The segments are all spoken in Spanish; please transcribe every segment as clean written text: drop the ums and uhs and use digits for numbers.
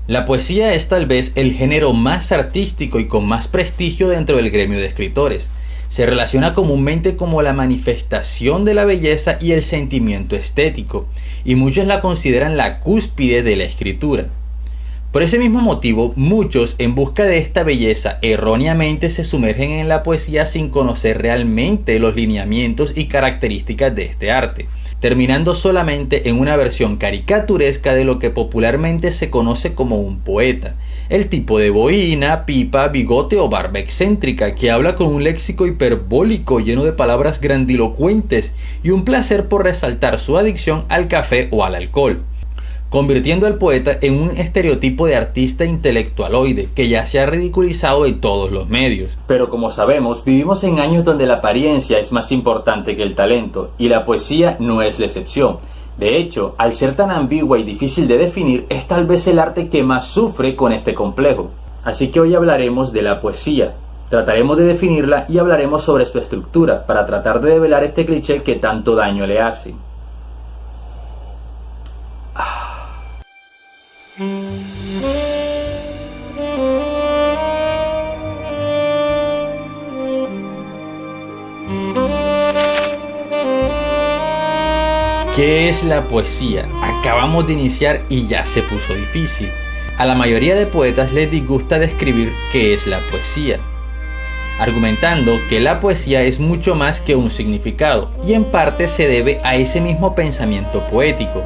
La poesía es tal vez el género más artístico y con más prestigio dentro del gremio de escritores. Se relaciona comúnmente como la manifestación de la belleza y el sentimiento estético, y muchos la consideran la cúspide de la escritura. Por ese mismo motivo, muchos en busca de esta belleza erróneamente se sumergen en la poesía sin conocer realmente los lineamientos y características de este arte, terminando solamente en una versión caricaturesca de lo que popularmente se conoce como un poeta, el tipo de boina, pipa, bigote o barba excéntrica que habla con un léxico hiperbólico lleno de palabras grandilocuentes y un placer por resaltar su adicción al café o al alcohol, convirtiendo al poeta en un estereotipo de artista intelectualoide que ya se ha ridiculizado en todos los medios. Pero como sabemos, vivimos en años donde la apariencia es más importante que el talento, y la poesía no es la excepción. De hecho, al ser tan ambigua y difícil de definir, es tal vez el arte que más sufre con este complejo. Así que hoy hablaremos de la poesía. Trataremos de definirla y hablaremos sobre su estructura para tratar de develar este cliché que tanto daño le hace. ¿Qué es la poesía? Acabamos de iniciar y ya se puso difícil. A la mayoría de poetas les disgusta describir qué es la poesía, argumentando que la poesía es mucho más que un significado, y en parte se debe a ese mismo pensamiento poético.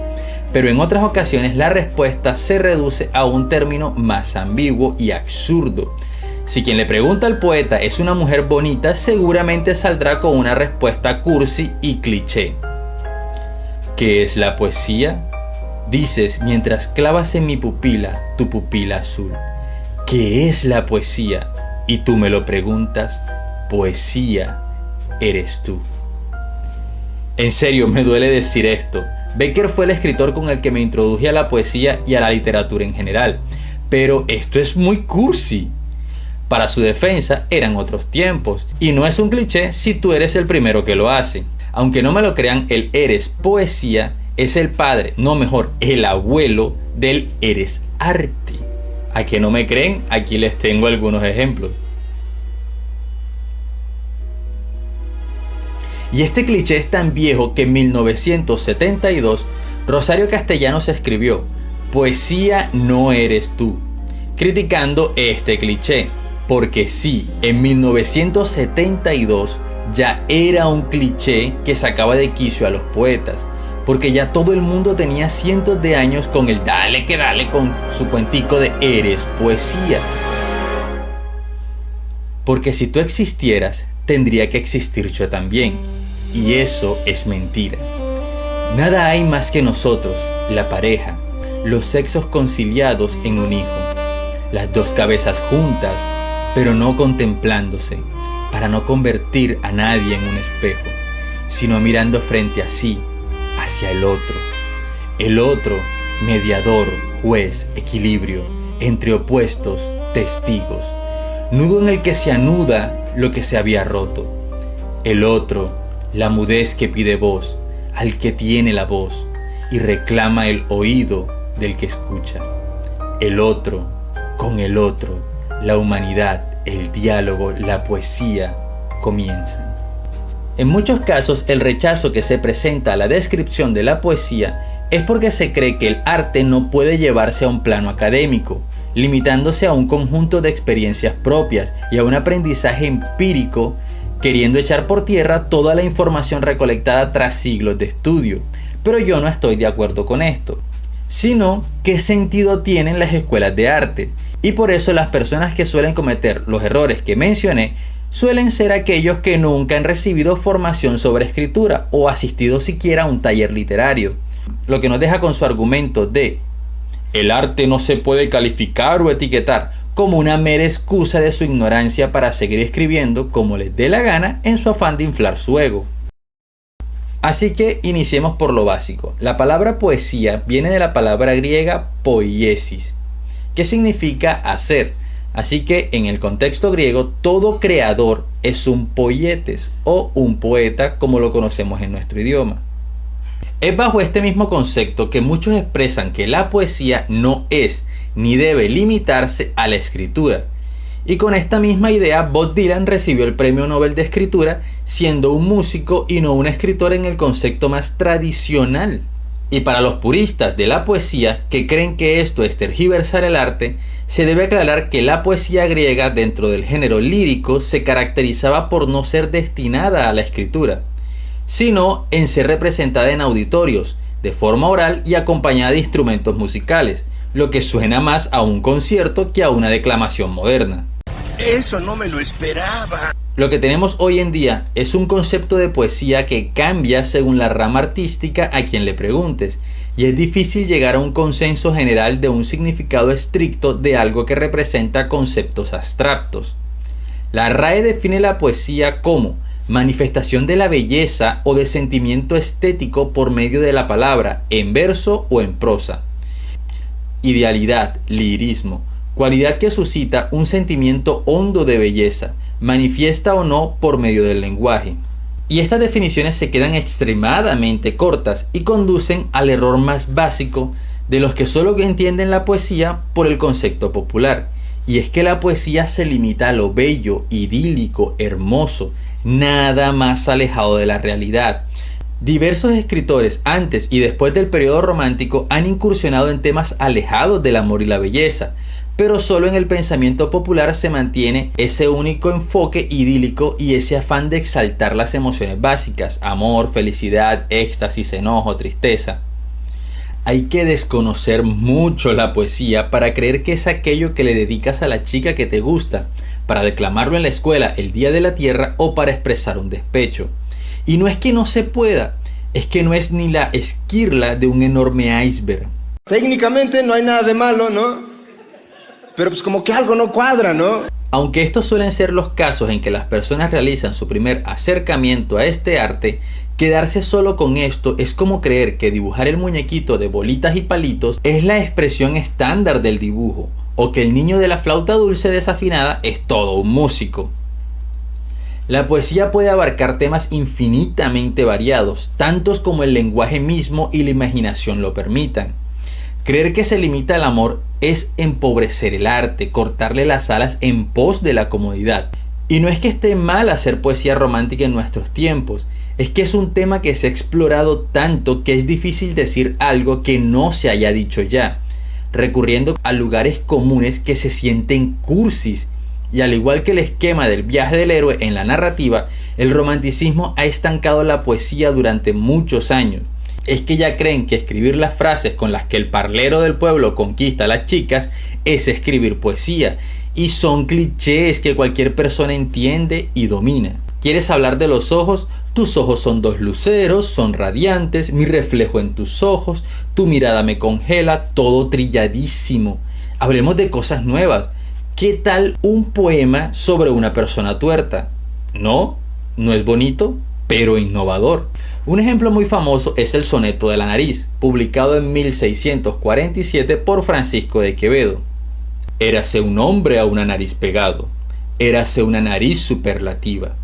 Pero en otras ocasiones la respuesta se reduce a un término más ambiguo y absurdo. Si quien le pregunta al poeta es una mujer bonita, seguramente saldrá con una respuesta cursi y cliché. ¿Qué es la poesía? Dices mientras clavas en mi pupila tu pupila azul. ¿Qué es la poesía? Y tú me lo preguntas. Poesía eres tú. En serio, me duele decir esto. Becker fue el escritor con el que me introduje a la poesía y a la literatura en general, pero esto es muy cursi. Para su defensa, eran otros tiempos, y no es un cliché si tú eres el primero que lo hace. Aunque no me lo crean, el eres poesía es el padre, no mejor, el abuelo del eres arte. ¿A que no me creen? Aquí les tengo algunos ejemplos. Y este cliché es tan viejo que en 1972 Rosario Castellanos escribió "Poesía no eres tú", criticando este cliché, porque sí, en 1972 ya era un cliché que sacaba de quicio a los poetas, porque ya todo el mundo tenía cientos de años con el dale que dale con su cuentico de eres poesía. Porque si tú existieras, tendría que existir yo también. Y eso es mentira. Nada hay más que nosotros, la pareja, los sexos conciliados en un hijo, las dos cabezas juntas, pero no contemplándose, para no convertir a nadie en un espejo, sino mirando frente a sí, hacia el otro, mediador, juez, equilibrio, entre opuestos, testigos, nudo en el que se anuda lo que se había roto, el otro, la mudez que pide voz al que tiene la voz y reclama el oído del que escucha. El otro, con el otro, la humanidad, el diálogo, la poesía comienzan. En muchos casos, el rechazo que se presenta a la descripción de la poesía es porque se cree que el arte no puede llevarse a un plano académico, limitándose a un conjunto de experiencias propias y a un aprendizaje empírico, queriendo echar por tierra toda la información recolectada tras siglos de estudio. Pero yo no estoy de acuerdo con esto. Sino, ¿qué sentido tienen las escuelas de arte? Y por eso las personas que suelen cometer los errores que mencioné suelen ser aquellos que nunca han recibido formación sobre escritura o asistido siquiera a un taller literario. Lo que nos deja con su argumento de el arte no se puede calificar o etiquetar, como una mera excusa de su ignorancia para seguir escribiendo como les dé la gana en su afán de inflar su ego. Así que iniciemos por lo básico. La palabra poesía viene de la palabra griega poiesis, que significa hacer. Así que en el contexto griego, todo creador es un poietes o un poeta como lo conocemos en nuestro idioma. Es bajo este mismo concepto que muchos expresan que la poesía no es ni debe limitarse a la escritura. Y con esta misma idea, Bob Dylan recibió el Premio Nobel de Escritura siendo un músico y no un escritor en el concepto más tradicional. Y para los puristas de la poesía que creen que esto es tergiversar el arte, se debe aclarar que la poesía griega dentro del género lírico se caracterizaba por no ser destinada a la escritura, sino en ser representada en auditorios, de forma oral y acompañada de instrumentos musicales, lo que suena más a un concierto que a una declamación moderna. Eso no me lo esperaba. Lo que tenemos hoy en día es un concepto de poesía que cambia según la rama artística a quien le preguntes, y es difícil llegar a un consenso general de un significado estricto de algo que representa conceptos abstractos. La RAE define la poesía como manifestación de la belleza o de sentimiento estético por medio de la palabra, en verso o en prosa. Idealidad, lirismo, cualidad que suscita un sentimiento hondo de belleza, manifiesta o no por medio del lenguaje. Y estas definiciones se quedan extremadamente cortas y conducen al error más básico de los que solo entienden la poesía por el concepto popular, y es que la poesía se limita a lo bello, idílico, hermoso, nada más alejado de la realidad. Diversos escritores antes y después del periodo romántico han incursionado en temas alejados del amor y la belleza, pero solo en el pensamiento popular se mantiene ese único enfoque idílico y ese afán de exaltar las emociones básicas: amor, felicidad, éxtasis, enojo, tristeza. Hay que desconocer mucho la poesía para creer que es aquello que le dedicas a la chica que te gusta, para declamarlo en la escuela el día de la tierra o para expresar un despecho. Y no es que no se pueda, es que no es ni la esquirla de un enorme iceberg. Técnicamente no hay nada de malo, ¿no? Pero pues como que algo no cuadra, ¿no? Aunque estos suelen ser los casos en que las personas realizan su primer acercamiento a este arte, quedarse solo con esto es como creer que dibujar el muñequito de bolitas y palitos es la expresión estándar del dibujo, o que el niño de la flauta dulce desafinada es todo un músico. La poesía puede abarcar temas infinitamente variados, tantos como el lenguaje mismo y la imaginación lo permitan. Creer que se limita al amor es empobrecer el arte, cortarle las alas en pos de la comodidad. Y no es que esté mal hacer poesía romántica en nuestros tiempos, es que es un tema que se ha explorado tanto que es difícil decir algo que no se haya dicho ya, recurriendo a lugares comunes que se sienten cursis. Y al igual que el esquema del viaje del héroe en la narrativa, el romanticismo ha estancado la poesía durante muchos años. Es que ya creen que escribir las frases con las que el parlero del pueblo conquista a las chicas es escribir poesía, y son clichés que cualquier persona entiende y domina. ¿Quieres hablar de los ojos? Tus ojos son dos luceros, son radiantes, mi reflejo en tus ojos, tu mirada me congela, todo trilladísimo. Hablemos de cosas nuevas. ¿Qué tal un poema sobre una persona tuerta? No es bonito, pero innovador. Un ejemplo muy famoso es el soneto de la nariz, publicado en 1647 por Francisco de Quevedo. Érase un hombre a una nariz pegado, érase una nariz superlativa,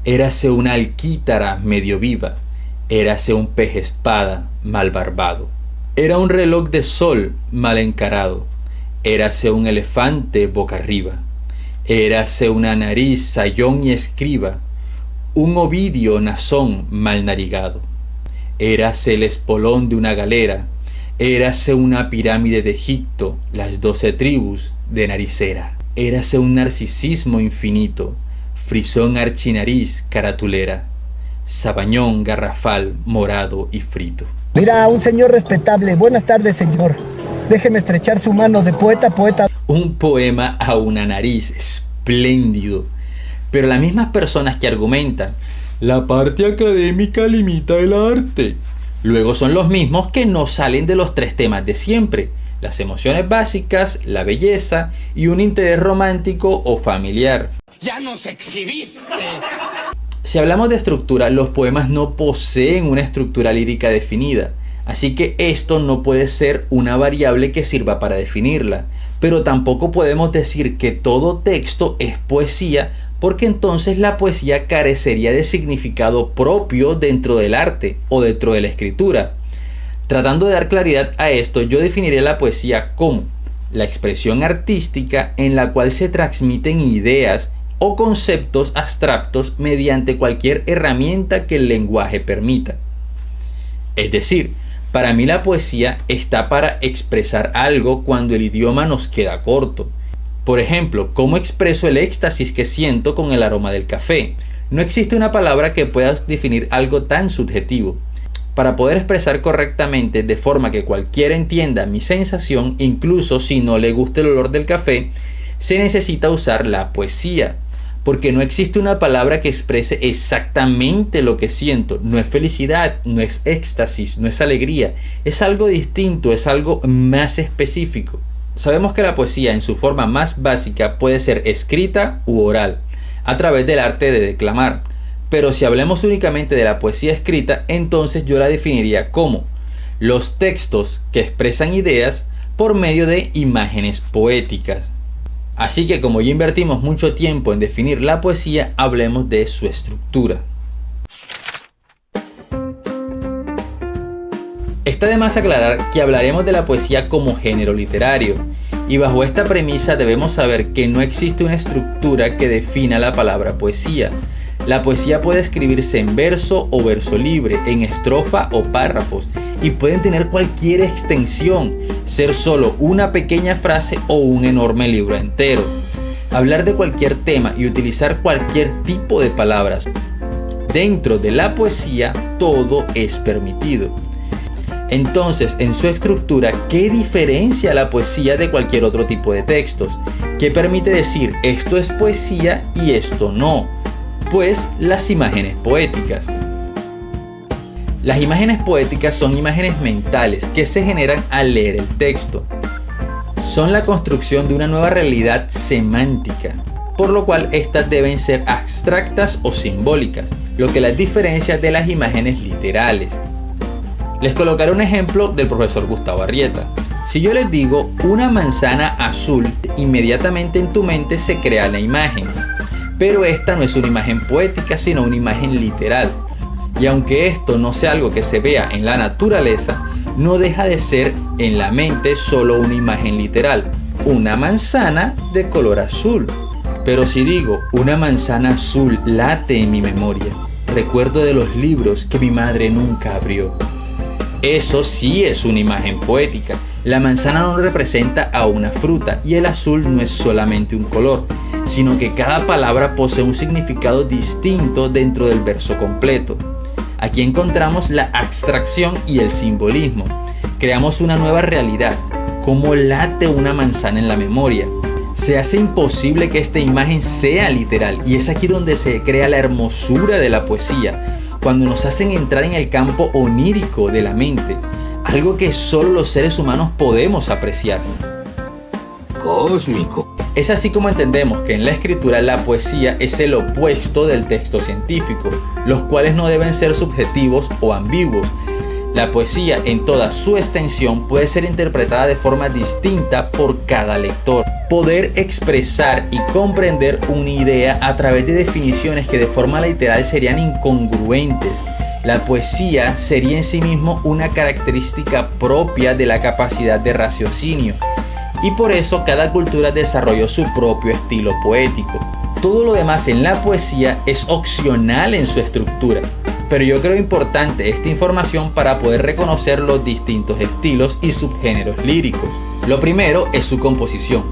érase una alquítara medio viva, érase un pez espada mal barbado, era un reloj de sol mal encarado, érase un elefante boca arriba, érase una nariz sayón y escriba, un Ovidio nazón mal narigado, érase el espolón de una galera, érase una pirámide de Egipto, las 12 tribus de naricera, érase un narcisismo infinito, frisón archinariz caratulera, sabañón garrafal morado y frito. Mira, un señor respetable. Buenas tardes, señor. Déjeme estrechar su mano de poeta a poeta. Un poema a una nariz, espléndido. Pero las mismas personas que argumentan la parte académica limita el arte, luego son los mismos que no salen de los tres temas de siempre: las emociones básicas, la belleza y un interés romántico o familiar. ¡Ya nos exhibiste! Si hablamos de estructura, los poemas no poseen una estructura lírica definida, así que esto no puede ser una variable que sirva para definirla, pero tampoco podemos decir que todo texto es poesía, porque entonces la poesía carecería de significado propio dentro del arte o dentro de la escritura. Tratando de dar claridad a esto, yo definiría la poesía como la expresión artística en la cual se transmiten ideas o conceptos abstractos mediante cualquier herramienta que el lenguaje permita. Es decir, para mí la poesía está para expresar algo cuando el idioma nos queda corto. Por ejemplo, ¿cómo expreso el éxtasis que siento con el aroma del café? No existe una palabra que pueda definir algo tan subjetivo. Para poder expresar correctamente de forma que cualquiera entienda mi sensación, incluso si no le gusta el olor del café, se necesita usar la poesía. Porque no existe una palabra que exprese exactamente lo que siento. No es felicidad, no es éxtasis, no es alegría. Es algo distinto, es algo más específico. Sabemos que la poesía en su forma más básica puede ser escrita u oral, a través del arte de declamar. Pero si hablemos únicamente de la poesía escrita, entonces yo la definiría como los textos que expresan ideas por medio de imágenes poéticas. Así que como ya invertimos mucho tiempo en definir la poesía, hablemos de su estructura. Está de más aclarar que hablaremos de la poesía como género literario, y bajo esta premisa debemos saber que no existe una estructura que defina la palabra poesía. La poesía puede escribirse en verso o verso libre, en estrofa o párrafos, y pueden tener cualquier extensión, ser solo una pequeña frase o un enorme libro entero. Hablar de cualquier tema y utilizar cualquier tipo de palabras. Dentro de la poesía todo es permitido. Entonces, en su estructura, ¿qué diferencia la poesía de cualquier otro tipo de textos? ¿Qué permite decir esto es poesía y esto no? Pues las imágenes poéticas. Las imágenes poéticas son imágenes mentales que se generan al leer el texto. Son la construcción de una nueva realidad semántica, por lo cual estas deben ser abstractas o simbólicas, lo que las diferencia de las imágenes literales. Les colocaré un ejemplo del profesor Gustavo Arrieta. Si yo les digo una manzana azul, inmediatamente en tu mente se crea la imagen. Pero esta no es una imagen poética, sino una imagen literal. Y aunque esto no sea algo que se vea en la naturaleza, no deja de ser en la mente solo una imagen literal, una manzana de color azul. Pero si digo una manzana azul late en mi memoria, recuerdo de los libros que mi madre nunca abrió. Eso sí es una imagen poética. La manzana no representa a una fruta y el azul no es solamente un color, sino que cada palabra posee un significado distinto dentro del verso completo. Aquí encontramos la abstracción y el simbolismo. Creamos una nueva realidad, como late una manzana en la memoria. Se hace imposible que esta imagen sea literal, y es aquí donde se crea la hermosura de la poesía, cuando nos hacen entrar en el campo onírico de la mente, algo que solo los seres humanos podemos apreciar. Cósmico. Es así como entendemos que en la escritura la poesía es el opuesto del texto científico, los cuales no deben ser subjetivos o ambiguos. La poesía en toda su extensión puede ser interpretada de forma distinta por cada lector. Poder expresar y comprender una idea a través de definiciones que de forma literal serían incongruentes. La poesía sería en sí mismo una característica propia de la capacidad de raciocinio. Y por eso cada cultura desarrolló su propio estilo poético. Todo lo demás en la poesía es opcional en su estructura. Pero yo creo importante esta información para poder reconocer los distintos estilos y subgéneros líricos. Lo primero es su composición.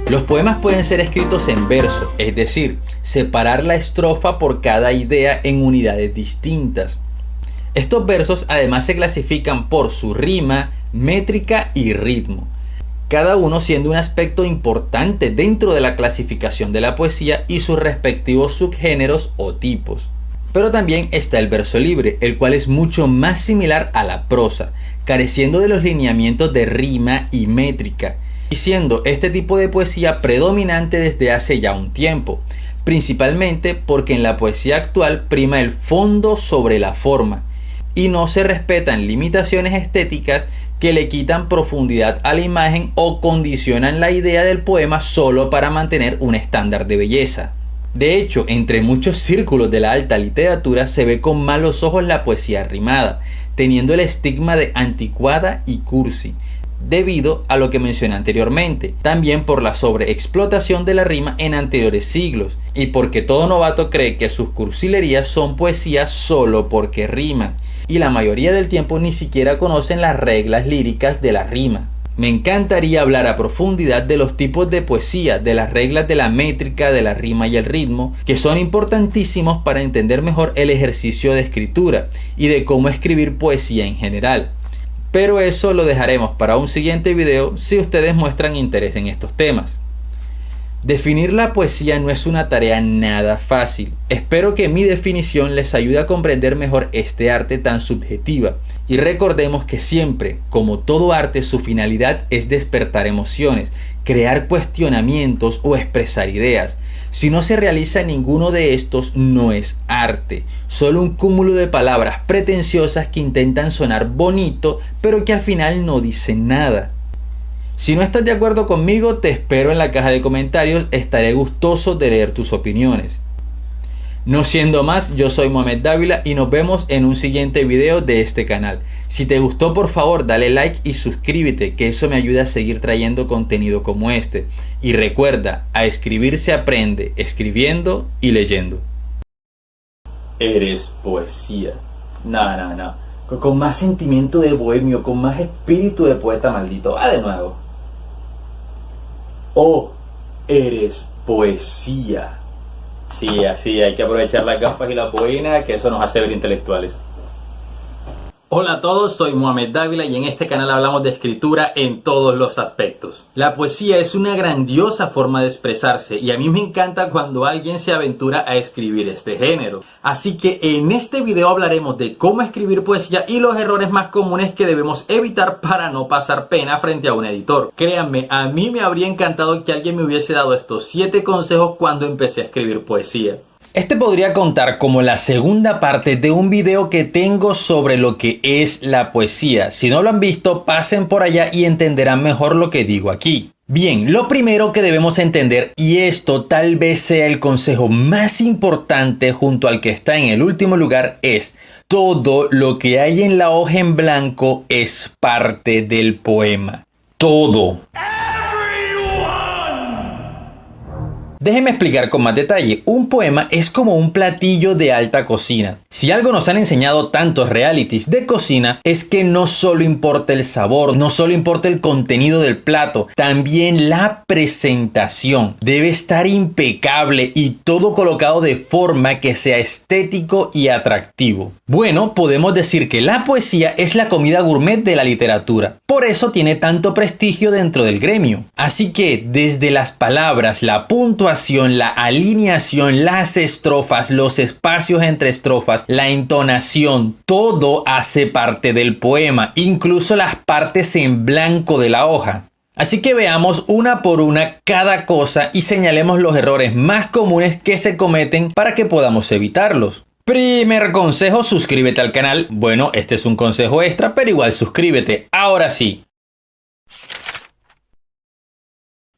Los poemas pueden ser escritos en verso, es decir, separar la estrofa por cada idea en unidades distintas. Estos versos además se clasifican por su rima, métrica y ritmo, cada uno siendo un aspecto importante dentro de la clasificación de la poesía y sus respectivos subgéneros o tipos. Pero también está el verso libre, el cual es mucho más similar a la prosa, careciendo de los lineamientos de rima y métrica, y siendo este tipo de poesía predominante desde hace ya un tiempo, principalmente porque en la poesía actual prima el fondo sobre la forma, y no se respetan limitaciones estéticas que le quitan profundidad a la imagen o condicionan la idea del poema solo para mantener un estándar de belleza. De hecho, entre muchos círculos de la alta literatura se ve con malos ojos la poesía rimada, teniendo el estigma de anticuada y cursi. debido a lo que mencioné anteriormente, también por la sobreexplotación de la rima en anteriores siglos, y porque todo novato cree que sus cursilerías son poesía solo porque riman, y la mayoría del tiempo ni siquiera conocen las reglas líricas de la rima. Me encantaría hablar a profundidad de los tipos de poesía, de las reglas de la métrica, de la rima y el ritmo, que son importantísimos para entender mejor el ejercicio de escritura y de cómo escribir poesía en general. Pero eso lo dejaremos para un siguiente video si ustedes muestran interés en estos temas. Definir la poesía no es una tarea nada fácil. Espero que mi definición les ayude a comprender mejor este arte tan subjetiva. Y recordemos que siempre, como todo arte, su finalidad es despertar emociones, crear cuestionamientos o expresar ideas. Si no se realiza ninguno de estos, no es arte, solo un cúmulo de palabras pretenciosas que intentan sonar bonito, pero que al final no dicen nada. Si no estás de acuerdo conmigo, te espero en la caja de comentarios, estaré gustoso de leer tus opiniones. No siendo más, yo soy Mohamed Dávila y nos vemos en un siguiente video de este canal. Si te gustó, por favor dale like y suscríbete, que eso me ayuda a seguir trayendo contenido como este. Y recuerda, a escribir se aprende, escribiendo y leyendo. Eres poesía. No. Con más sentimiento de bohemio, con más espíritu de poeta maldito. Va de nuevo. Oh, eres poesía. Sí, así, hay que aprovechar las gafas y la boina, que eso nos hace ver intelectuales. Hola a todos, soy Mohamed Dávila y en este canal hablamos de escritura en todos los aspectos. La poesía es una grandiosa forma de expresarse y a mí me encanta cuando alguien se aventura a escribir este género. Así que en este video hablaremos de cómo escribir poesía y los errores más comunes que debemos evitar para no pasar pena frente a un editor. Créanme, a mí me habría encantado que alguien me hubiese dado estos 7 consejos cuando empecé a escribir poesía. Este podría contar como la segunda parte de un video que tengo sobre lo que es la poesía. Si no lo han visto, pasen por allá y entenderán mejor lo que digo aquí. Bien, lo primero que debemos entender, y esto tal vez sea el consejo más importante junto al que está en el último lugar, es: todo lo que hay en la hoja en blanco es parte del poema. Todo. Déjenme explicar con más detalle. Un poema es como un platillo de alta cocina. Si algo nos han enseñado tantos realities de cocina es que no solo importa el sabor, no solo importa el contenido del plato, también la presentación. Debe estar impecable y todo colocado de forma que sea estético y atractivo. Bueno, podemos decir que la poesía es la comida gourmet de la literatura. Por eso tiene tanto prestigio dentro del gremio. Así que desde las palabras, la puntuación, la alineación, las estrofas, los espacios entre estrofas, la entonación, todo hace parte del poema, incluso las partes en blanco de la hoja. Así que veamos una por una cada cosa y señalemos los errores más comunes que se cometen para que podamos evitarlos. Primer consejo, suscríbete al canal. Bueno, este es un consejo extra, pero igual suscríbete. Ahora sí.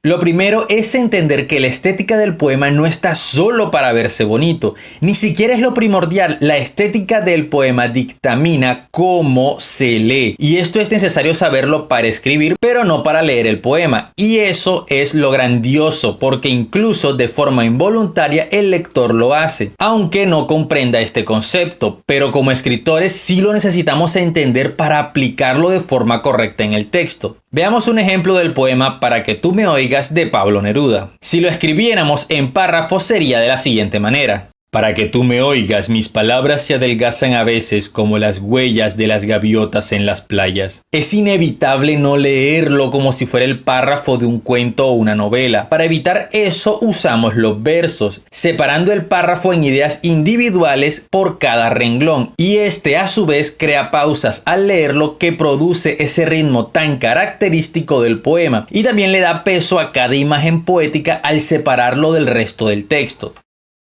Lo primero es entender que la estética del poema no está solo para verse bonito, ni siquiera es lo primordial. La estética del poema dictamina cómo se lee, y esto es necesario saberlo para escribir, pero no para leer el poema, y eso es lo grandioso, porque incluso de forma involuntaria el lector lo hace, aunque no comprenda este concepto, pero como escritores sí lo necesitamos entender para aplicarlo de forma correcta en el texto. Veamos un ejemplo del poema Para que tú me oigas de Pablo Neruda. Si lo escribiéramos en párrafos sería de la siguiente manera: para que tú me oigas, mis palabras se adelgazan a veces como las huellas de las gaviotas en las playas. Es inevitable no leerlo como si fuera el párrafo de un cuento o una novela. Para evitar eso usamos los versos, separando el párrafo en ideas individuales por cada renglón. Y este a su vez crea pausas al leerlo que produce ese ritmo tan característico del poema. Y también le da peso a cada imagen poética al separarlo del resto del texto.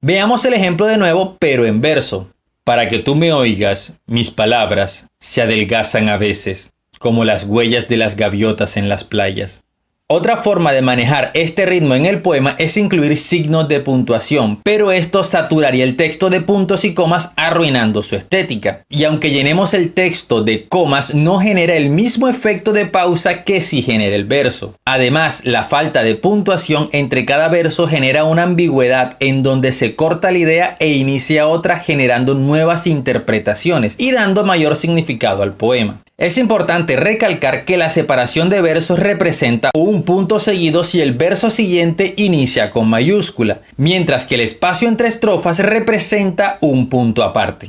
Veamos el ejemplo de nuevo, pero en verso. Para que tú me oigas, mis palabras se adelgazan a veces, como las huellas de las gaviotas en las playas. Otra forma de manejar este ritmo en el poema es incluir signos de puntuación, pero esto saturaría el texto de puntos y comas arruinando su estética. Y aunque llenemos el texto de comas, no genera el mismo efecto de pausa que si genera el verso. Además, la falta de puntuación entre cada verso genera una ambigüedad en donde se corta la idea e inicia otra, generando nuevas interpretaciones y dando mayor significado al poema. Es importante recalcar que la separación de versos representa un punto seguido si el verso siguiente inicia con mayúscula, mientras que el espacio entre estrofas representa un punto aparte.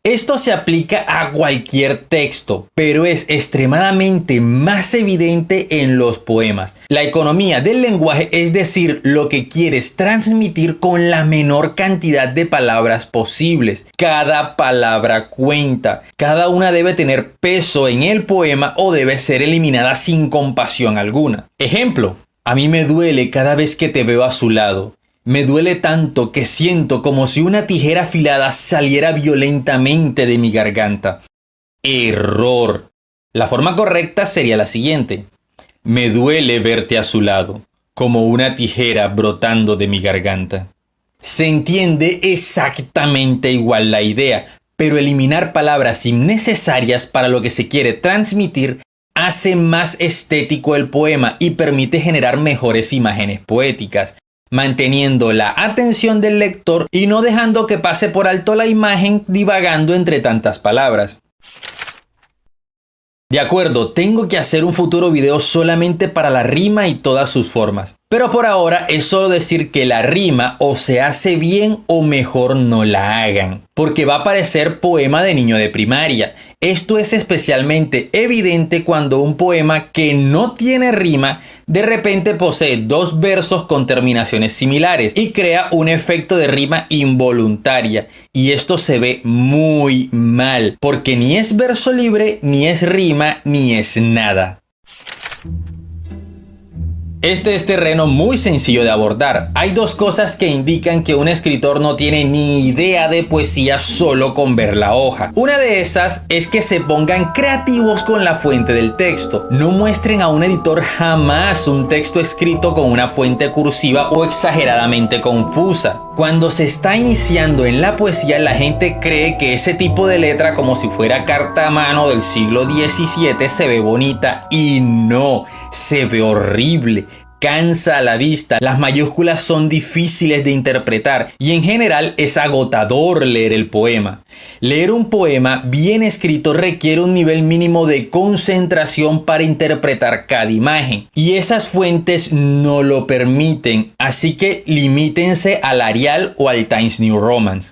Esto se aplica a cualquier texto, pero es extremadamente más evidente en los poemas. La economía del lenguaje es decir, lo que quieres transmitir con la menor cantidad de palabras posibles. Cada palabra cuenta, cada una debe tener peso en el poema o debe ser eliminada sin compasión alguna. Ejemplo, a mí me duele cada vez que te veo a su lado. Me duele tanto que siento como si una tijera afilada saliera violentamente de mi garganta. Error. La forma correcta sería la siguiente. Me duele verte a su lado, como una tijera brotando de mi garganta. Se entiende exactamente igual la idea, pero eliminar palabras innecesarias para lo que se quiere transmitir hace más estético el poema y permite generar mejores imágenes poéticas, manteniendo la atención del lector y no dejando que pase por alto la imagen divagando entre tantas palabras. De acuerdo, tengo que hacer un futuro video solamente para la rima y todas sus formas. Pero por ahora es solo decir que la rima o se hace bien o mejor no la hagan, porque va a parecer poema de niño de primaria. Esto es especialmente evidente cuando un poema que no tiene rima de repente posee dos versos con terminaciones similares y crea un efecto de rima involuntaria. Y esto se ve muy mal, porque ni es verso libre, ni es rima, ni es nada. Este es terreno muy sencillo de abordar. Hay dos cosas que indican que un escritor no tiene ni idea de poesía solo con ver la hoja. Una de esas es que se pongan creativos con la fuente del texto. No muestren a un editor jamás un texto escrito con una fuente cursiva o exageradamente confusa. Cuando se está iniciando en la poesía, la gente cree que ese tipo de letra, como si fuera carta a mano del siglo XVII, se ve bonita y no, se ve horrible. Cansa a la vista, las mayúsculas son difíciles de interpretar y en general es agotador leer el poema. Leer un poema bien escrito requiere un nivel mínimo de concentración para interpretar cada imagen y esas fuentes no lo permiten, así que limítense al Arial o al Times New Roman.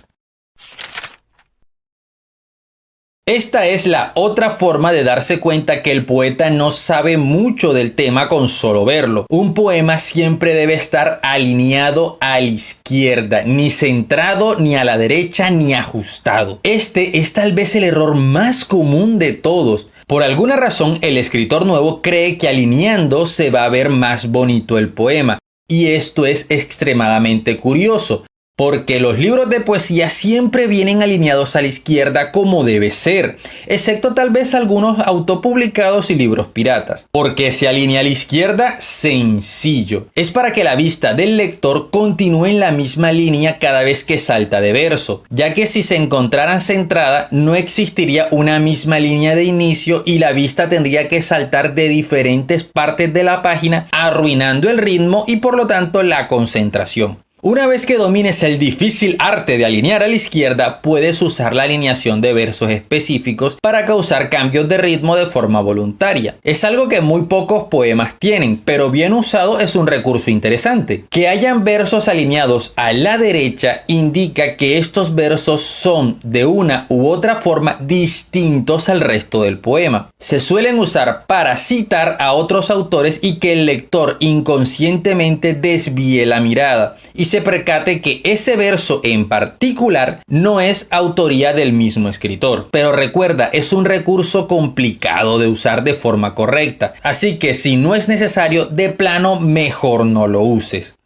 Esta es la otra forma de darse cuenta que el poeta no sabe mucho del tema con solo verlo. Un poema siempre debe estar alineado a la izquierda, ni centrado, ni a la derecha, ni ajustado. Este es tal vez el error más común de todos. Por alguna razón, el escritor nuevo cree que alineando se va a ver más bonito el poema. Y esto es extremadamente curioso, porque los libros de poesía siempre vienen alineados a la izquierda como debe ser, excepto tal vez algunos autopublicados y libros piratas. ¿Por qué se alinea a la izquierda? Sencillo. Es para que la vista del lector continúe en la misma línea cada vez que salta de verso, ya que si se encontraran centrada no existiría una misma línea de inicio y la vista tendría que saltar de diferentes partes de la página, arruinando el ritmo y por lo tanto la concentración. Una vez que domines el difícil arte de alinear a la izquierda, puedes usar la alineación de versos específicos para causar cambios de ritmo de forma voluntaria. Es algo que muy pocos poemas tienen, pero bien usado es un recurso interesante. Que hayan versos alineados a la derecha indica que estos versos son de una u otra forma distintos al resto del poema. Se suelen usar para citar a otros autores y que el lector inconscientemente desvíe la mirada y se percate que ese verso en particular no es autoría del mismo escritor. Pero recuerda, es un recurso complicado de usar de forma correcta, así que si no es necesario, de plano mejor no lo uses.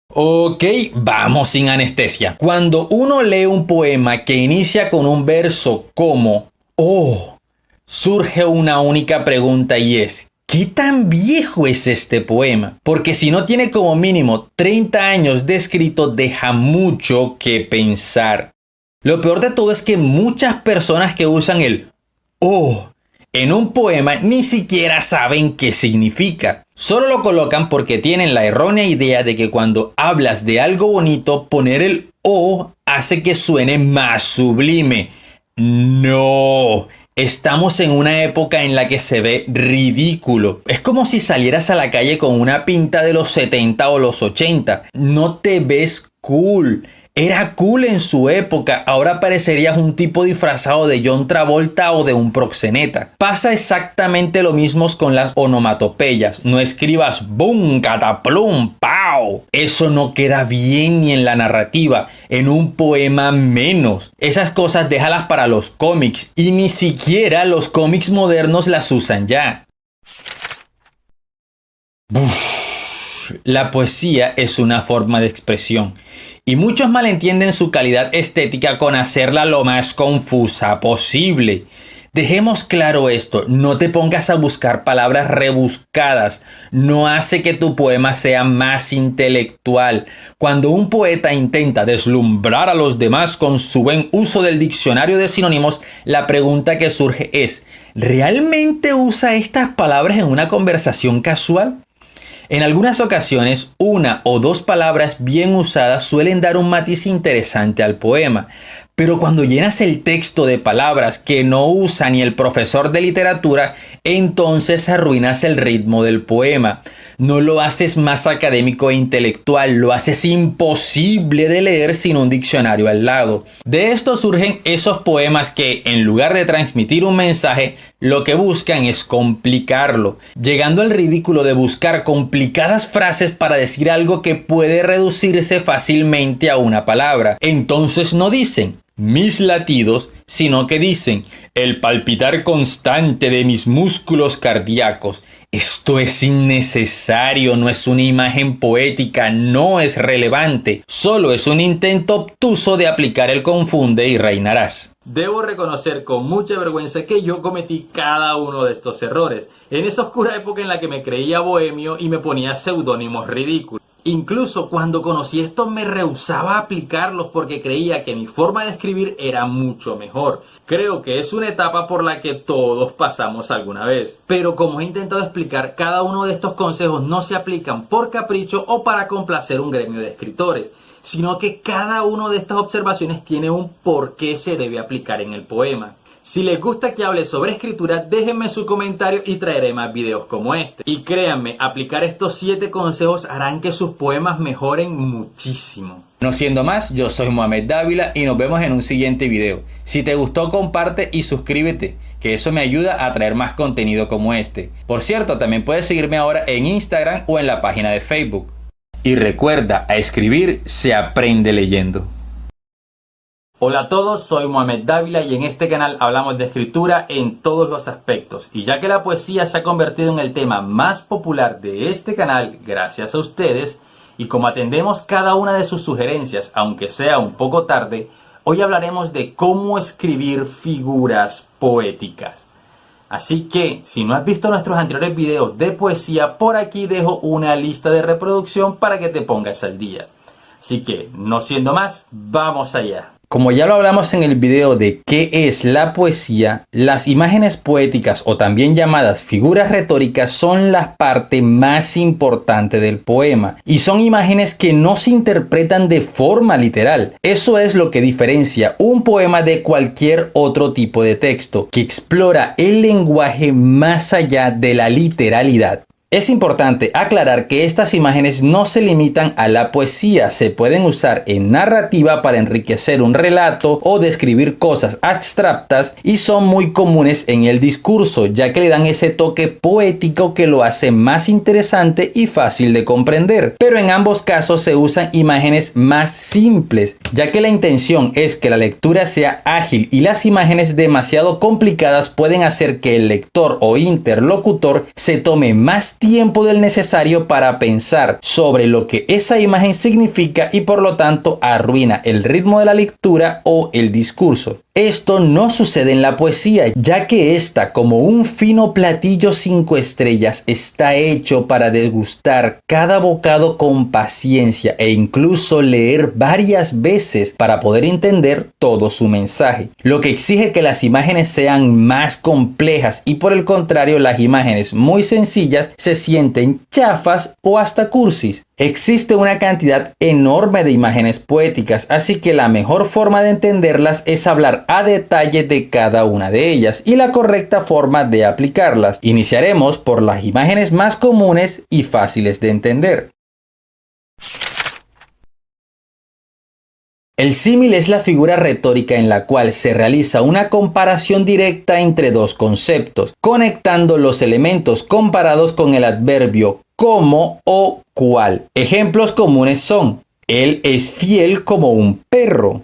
Ok, vamos sin anestesia. Cuando uno lee un poema que inicia con un verso como "Oh, surge una única pregunta y es: ¿qué tan viejo es este poema? Porque si no tiene como mínimo 30 años de escrito, deja mucho que pensar. Lo peor de todo es que muchas personas que usan el "oh" en un poema ni siquiera saben qué significa. Solo lo colocan porque tienen la errónea idea de que cuando hablas de algo bonito, poner el "oh" hace que suene más sublime. No. Estamos en una época en la que se ve ridículo. Es como si salieras a la calle con una pinta de los 70 o los 80. No te ves cool. Era cool en su época, ahora parecerías un tipo disfrazado de John Travolta o de un proxeneta. Pasa exactamente lo mismo con las onomatopeyas. No escribas boom, cataplum, pau. Eso no queda bien ni en la narrativa, en un poema menos. Esas cosas déjalas para los cómics y ni siquiera los cómics modernos las usan ya. La poesía es una forma de expresión. Y muchos malentienden su calidad estética con hacerla lo más confusa posible. Dejemos claro esto, no te pongas a buscar palabras rebuscadas, no hace que tu poema sea más intelectual. Cuando un poeta intenta deslumbrar a los demás con su buen uso del diccionario de sinónimos, la pregunta que surge es: ¿realmente usa estas palabras en una conversación casual? En algunas ocasiones, una o dos palabras bien usadas suelen dar un matiz interesante al poema, pero cuando llenas el texto de palabras que no usa ni el profesor de literatura, entonces arruinas el ritmo del poema. No lo haces más académico e intelectual, lo haces imposible de leer sin un diccionario al lado. De esto surgen esos poemas que, en lugar de transmitir un mensaje, lo que buscan es complicarlo, llegando al ridículo de buscar complicadas frases para decir algo que puede reducirse fácilmente a una palabra. Entonces no dicen mis latidos, sino que dicen el palpitar constante de mis músculos cardíacos. Esto es innecesario, no es una imagen poética, no es relevante, solo es un intento obtuso de aplicar el confunde y reinarás. Debo reconocer con mucha vergüenza que yo cometí cada uno de estos errores, en esa oscura época en la que me creía bohemio y me ponía seudónimos ridículos. Incluso cuando conocí esto me rehusaba a aplicarlos porque creía que mi forma de escribir era mucho mejor. Creo que es una etapa por la que todos pasamos alguna vez. Pero como he intentado explicar, cada uno de estos consejos no se aplican por capricho o para complacer un gremio de escritores, sino que cada una de estas observaciones tiene un por qué se debe aplicar en el poema. Si les gusta que hable sobre escritura, déjenme su comentario y traeré más videos como este. Y créanme, aplicar estos 7 consejos harán que sus poemas mejoren muchísimo. No siendo más, yo soy Mohamed Dávila y nos vemos en un siguiente video. Si te gustó, comparte y suscríbete, que eso me ayuda a traer más contenido como este. Por cierto, también puedes seguirme ahora en Instagram o en la página de Facebook. Y recuerda, a escribir se aprende leyendo. Hola a todos, soy Mohamed Dávila y en este canal hablamos de escritura en todos los aspectos. Y ya que la poesía se ha convertido en el tema más popular de este canal, gracias a ustedes, y como atendemos cada una de sus sugerencias, aunque sea un poco tarde, hoy hablaremos de cómo escribir figuras poéticas. Así que, si no has visto nuestros anteriores videos de poesía, por aquí dejo una lista de reproducción para que te pongas al día. Así que, no siendo más, vamos allá. Como ya lo hablamos en el video de qué es la poesía, las imágenes poéticas o también llamadas figuras retóricas son la parte más importante del poema y son imágenes que no se interpretan de forma literal. Eso es lo que diferencia un poema de cualquier otro tipo de texto, que explora el lenguaje más allá de la literalidad. Es importante aclarar que estas imágenes no se limitan a la poesía, se pueden usar en narrativa para enriquecer un relato o describir cosas abstractas y son muy comunes en el discurso, ya que le dan ese toque poético que lo hace más interesante y fácil de comprender. Pero en ambos casos se usan imágenes más simples, ya que la intención es que la lectura sea ágil y las imágenes demasiado complicadas pueden hacer que el lector o interlocutor se tome más tiempo del necesario para pensar sobre lo que esa imagen significa y por lo tanto arruina el ritmo de la lectura o el discurso. Esto no sucede en la poesía, ya que ésta, como un fino platillo 5 estrellas, está hecho para degustar cada bocado con paciencia e incluso leer varias veces para poder entender todo su mensaje, lo que exige que las imágenes sean más complejas y por el contrario las imágenes muy sencillas se sienten chafas o hasta cursis. Existe una cantidad enorme de imágenes poéticas, así que la mejor forma de entenderlas es hablar a detalle de cada una de ellas y la correcta forma de aplicarlas. Iniciaremos por las imágenes más comunes y fáciles de entender. El símil es la figura retórica en la cual se realiza una comparación directa entre dos conceptos, conectando los elementos comparados con el adverbio como o cual. Ejemplos comunes son: él es fiel como un perro.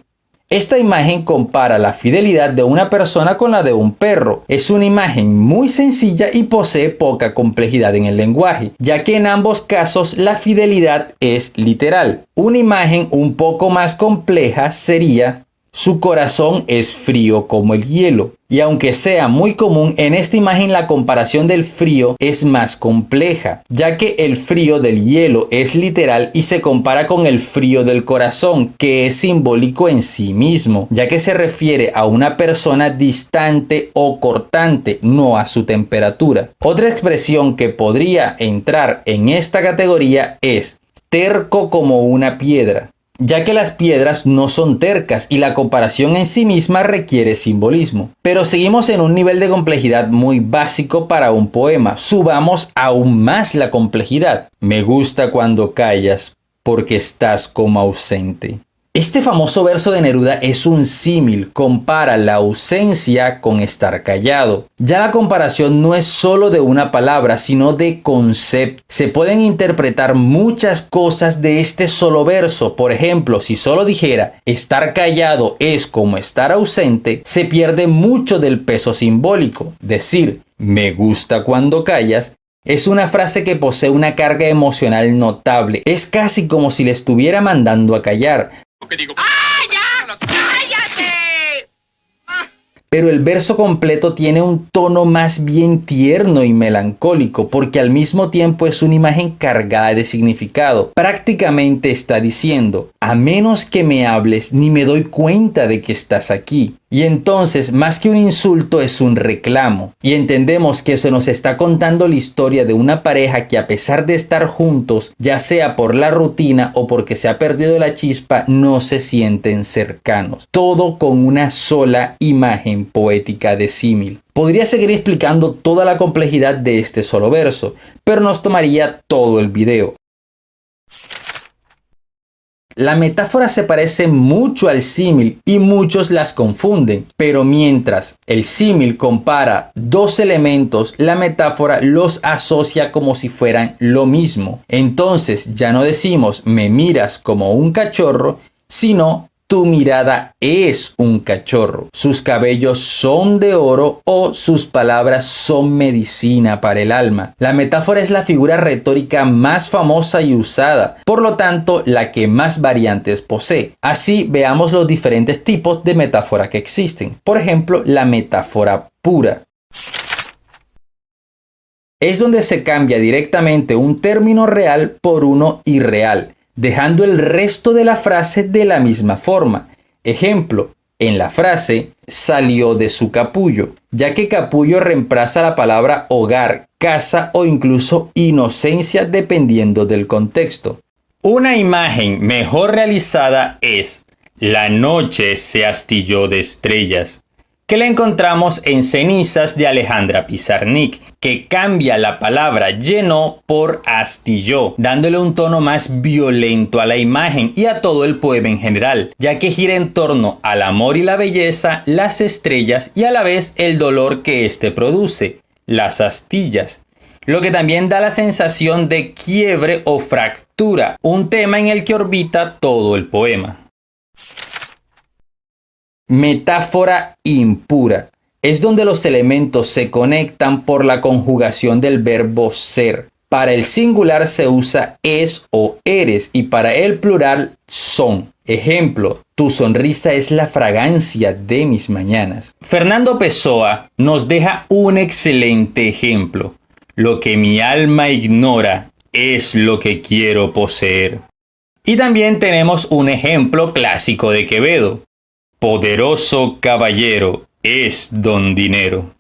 Esta imagen compara la fidelidad de una persona con la de un perro. Es una imagen muy sencilla y posee poca complejidad en el lenguaje, ya que en ambos casos la fidelidad es literal. Una imagen un poco más compleja sería: su corazón es frío como el hielo. Y aunque sea muy común, en esta imagen la comparación del frío es más compleja, ya que el frío del hielo es literal y se compara con el frío del corazón, que es simbólico en sí mismo, ya que se refiere a una persona distante o cortante, no a su temperatura. Otra expresión que podría entrar en esta categoría es terco como una piedra, ya que las piedras no son tercas y la comparación en sí misma requiere simbolismo. Pero seguimos en un nivel de complejidad muy básico para un poema. Subamos aún más la complejidad. Me gusta cuando callas, porque estás como ausente. Este famoso verso de Neruda es un símil, compara la ausencia con estar callado. Ya la comparación no es solo de una palabra, sino de concepto. Se pueden interpretar muchas cosas de este solo verso. Por ejemplo, si solo dijera estar callado es como estar ausente, se pierde mucho del peso simbólico. Decir me gusta cuando callas es una frase que posee una carga emocional notable. Es casi como si le estuviera mandando a callar. ¡Ah, ya! ¡Cállate! Pero el verso completo tiene un tono más bien tierno y melancólico, porque al mismo tiempo es una imagen cargada de significado. Prácticamente está diciendo: a menos que me hables, ni me doy cuenta de que estás aquí. Y entonces, más que un insulto, es un reclamo. Y entendemos que se nos está contando la historia de una pareja que, a pesar de estar juntos, ya sea por la rutina o porque se ha perdido la chispa, no se sienten cercanos. Todo con una sola imagen poética de símil. Podría seguir explicando toda la complejidad de este solo verso, pero nos tomaría todo el video. La metáfora se parece mucho al símil y muchos las confunden, pero mientras el símil compara dos elementos, la metáfora los asocia como si fueran lo mismo. Entonces ya no decimos me miras como un cachorro, sino tu mirada es un cachorro. Sus cabellos son de oro o sus palabras son medicina para el alma. La metáfora es la figura retórica más famosa y usada, por lo tanto la que más variantes posee. Así veamos los diferentes tipos de metáfora que existen. Por ejemplo, la metáfora pura es donde se cambia directamente un término real por uno irreal, dejando el resto de la frase de la misma forma. Ejemplo, en la frase salió de su capullo, ya que capullo reemplaza la palabra hogar, casa o incluso inocencia dependiendo del contexto. Una imagen mejor realizada es la noche se astilló de estrellas, que la encontramos en Cenizas de Alejandra Pizarnik, que cambia la palabra llenó por astilló, dándole un tono más violento a la imagen y a todo el poema en general, ya que gira en torno al amor y la belleza, las estrellas y a la vez el dolor que éste produce, las astillas, lo que también da la sensación de quiebre o fractura, un tema en el que orbita todo el poema. Metáfora impura es donde los elementos se conectan por la conjugación del verbo ser. Para el singular se usa es o eres y para el plural son. Ejemplo, tu sonrisa es la fragancia de mis mañanas. Fernando Pessoa nos deja un excelente ejemplo. Lo que mi alma ignora es lo que quiero poseer. Y también tenemos un ejemplo clásico de Quevedo. Poderoso caballero es don dinero.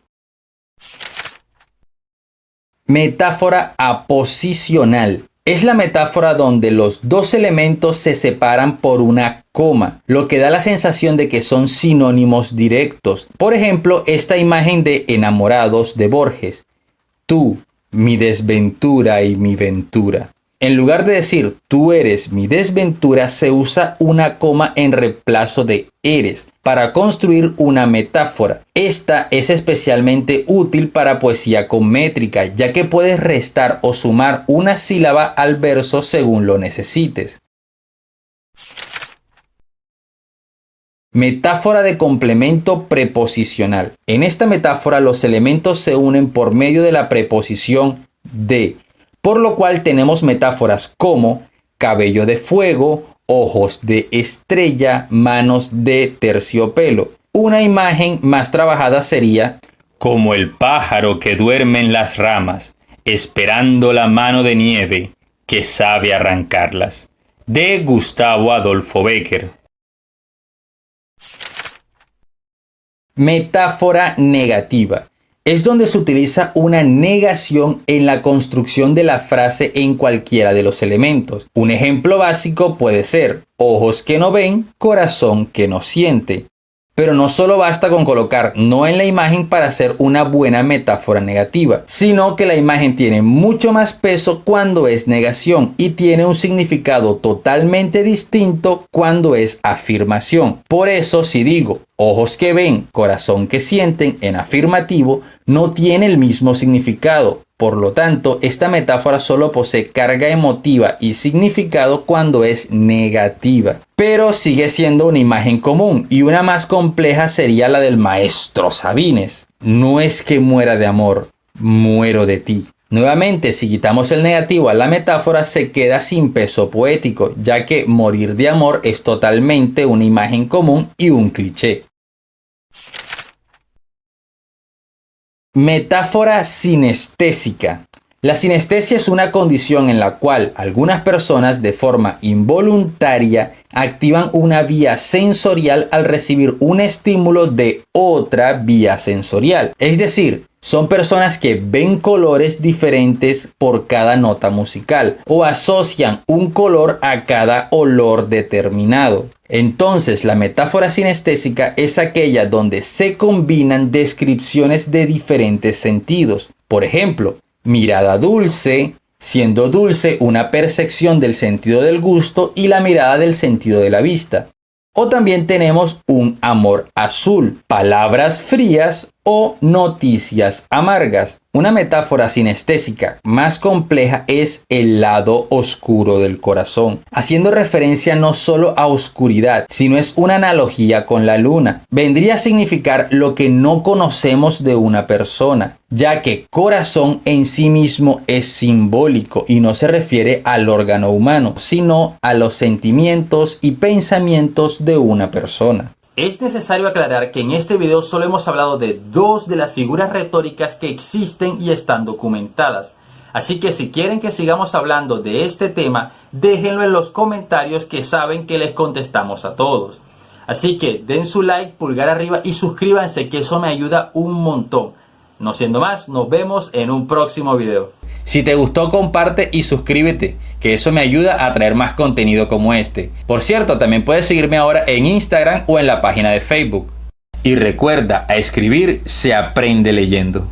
Metáfora aposicional. Es la metáfora donde los dos elementos se separan por una coma, lo que da la sensación de que son sinónimos directos. Por ejemplo, esta imagen de Enamorados de Borges. Tú, mi desventura y mi ventura. En lugar de decir tú eres mi desventura, se usa una coma en reemplazo de eres para construir una metáfora. Esta es especialmente útil para poesía con métrica, ya que puedes restar o sumar una sílaba al verso según lo necesites. Metáfora de complemento preposicional. En esta metáfora los elementos se unen por medio de la preposición de, por lo cual tenemos metáforas como cabello de fuego, ojos de estrella, manos de terciopelo. Una imagen más trabajada sería como el pájaro que duerme en las ramas, esperando la mano de nieve que sabe arrancarlas. De Gustavo Adolfo Bécquer. Metáfora negativa. Es donde se utiliza una negación en la construcción de la frase en cualquiera de los elementos. Un ejemplo básico puede ser ojos que no ven, corazón que no siente. Pero no solo basta con colocar no en la imagen para hacer una buena metáfora negativa, sino que la imagen tiene mucho más peso cuando es negación y tiene un significado totalmente distinto cuando es afirmación. Por eso, si digo ojos que ven, corazón que sienten en afirmativo, no tiene el mismo significado. Por lo tanto, esta metáfora solo posee carga emotiva y significado cuando es negativa. Pero sigue siendo una imagen común, y una más compleja sería la del maestro Sabines. No es que muera de amor, muero de ti. Nuevamente, si quitamos el negativo a la metáfora, se queda sin peso poético, ya que morir de amor es totalmente una imagen común y un cliché. Metáfora sinestésica. La sinestesia es una condición en la cual algunas personas de forma involuntaria activan una vía sensorial al recibir un estímulo de otra vía sensorial. Es decir, son personas que ven colores diferentes por cada nota musical o asocian un color a cada olor determinado. Entonces, la metáfora sinestésica es aquella donde se combinan descripciones de diferentes sentidos. Por ejemplo, mirada dulce, siendo dulce una percepción del sentido del gusto y la mirada del sentido de la vista. O también tenemos un amor azul, palabras frías o noticias amargas. Una metáfora sinestésica más compleja es el lado oscuro del corazón, haciendo referencia no solo a oscuridad, sino es una analogía con la luna. Vendría a significar lo que no conocemos de una persona, ya que corazón en sí mismo es simbólico y no se refiere al órgano humano, sino a los sentimientos y pensamientos de una persona. Es necesario aclarar que en este video solo hemos hablado de dos de las figuras retóricas que existen y están documentadas. Así que si quieren que sigamos hablando de este tema, déjenlo en los comentarios que saben que les contestamos a todos. Así que den su like, pulgar arriba y suscríbanse, que eso me ayuda un montón. No siendo más, nos vemos en un próximo video. Si te gustó, comparte y suscríbete, que eso me ayuda a traer más contenido como este. Por cierto, también puedes seguirme ahora en Instagram o en la página de Facebook. Y recuerda, a escribir se aprende leyendo.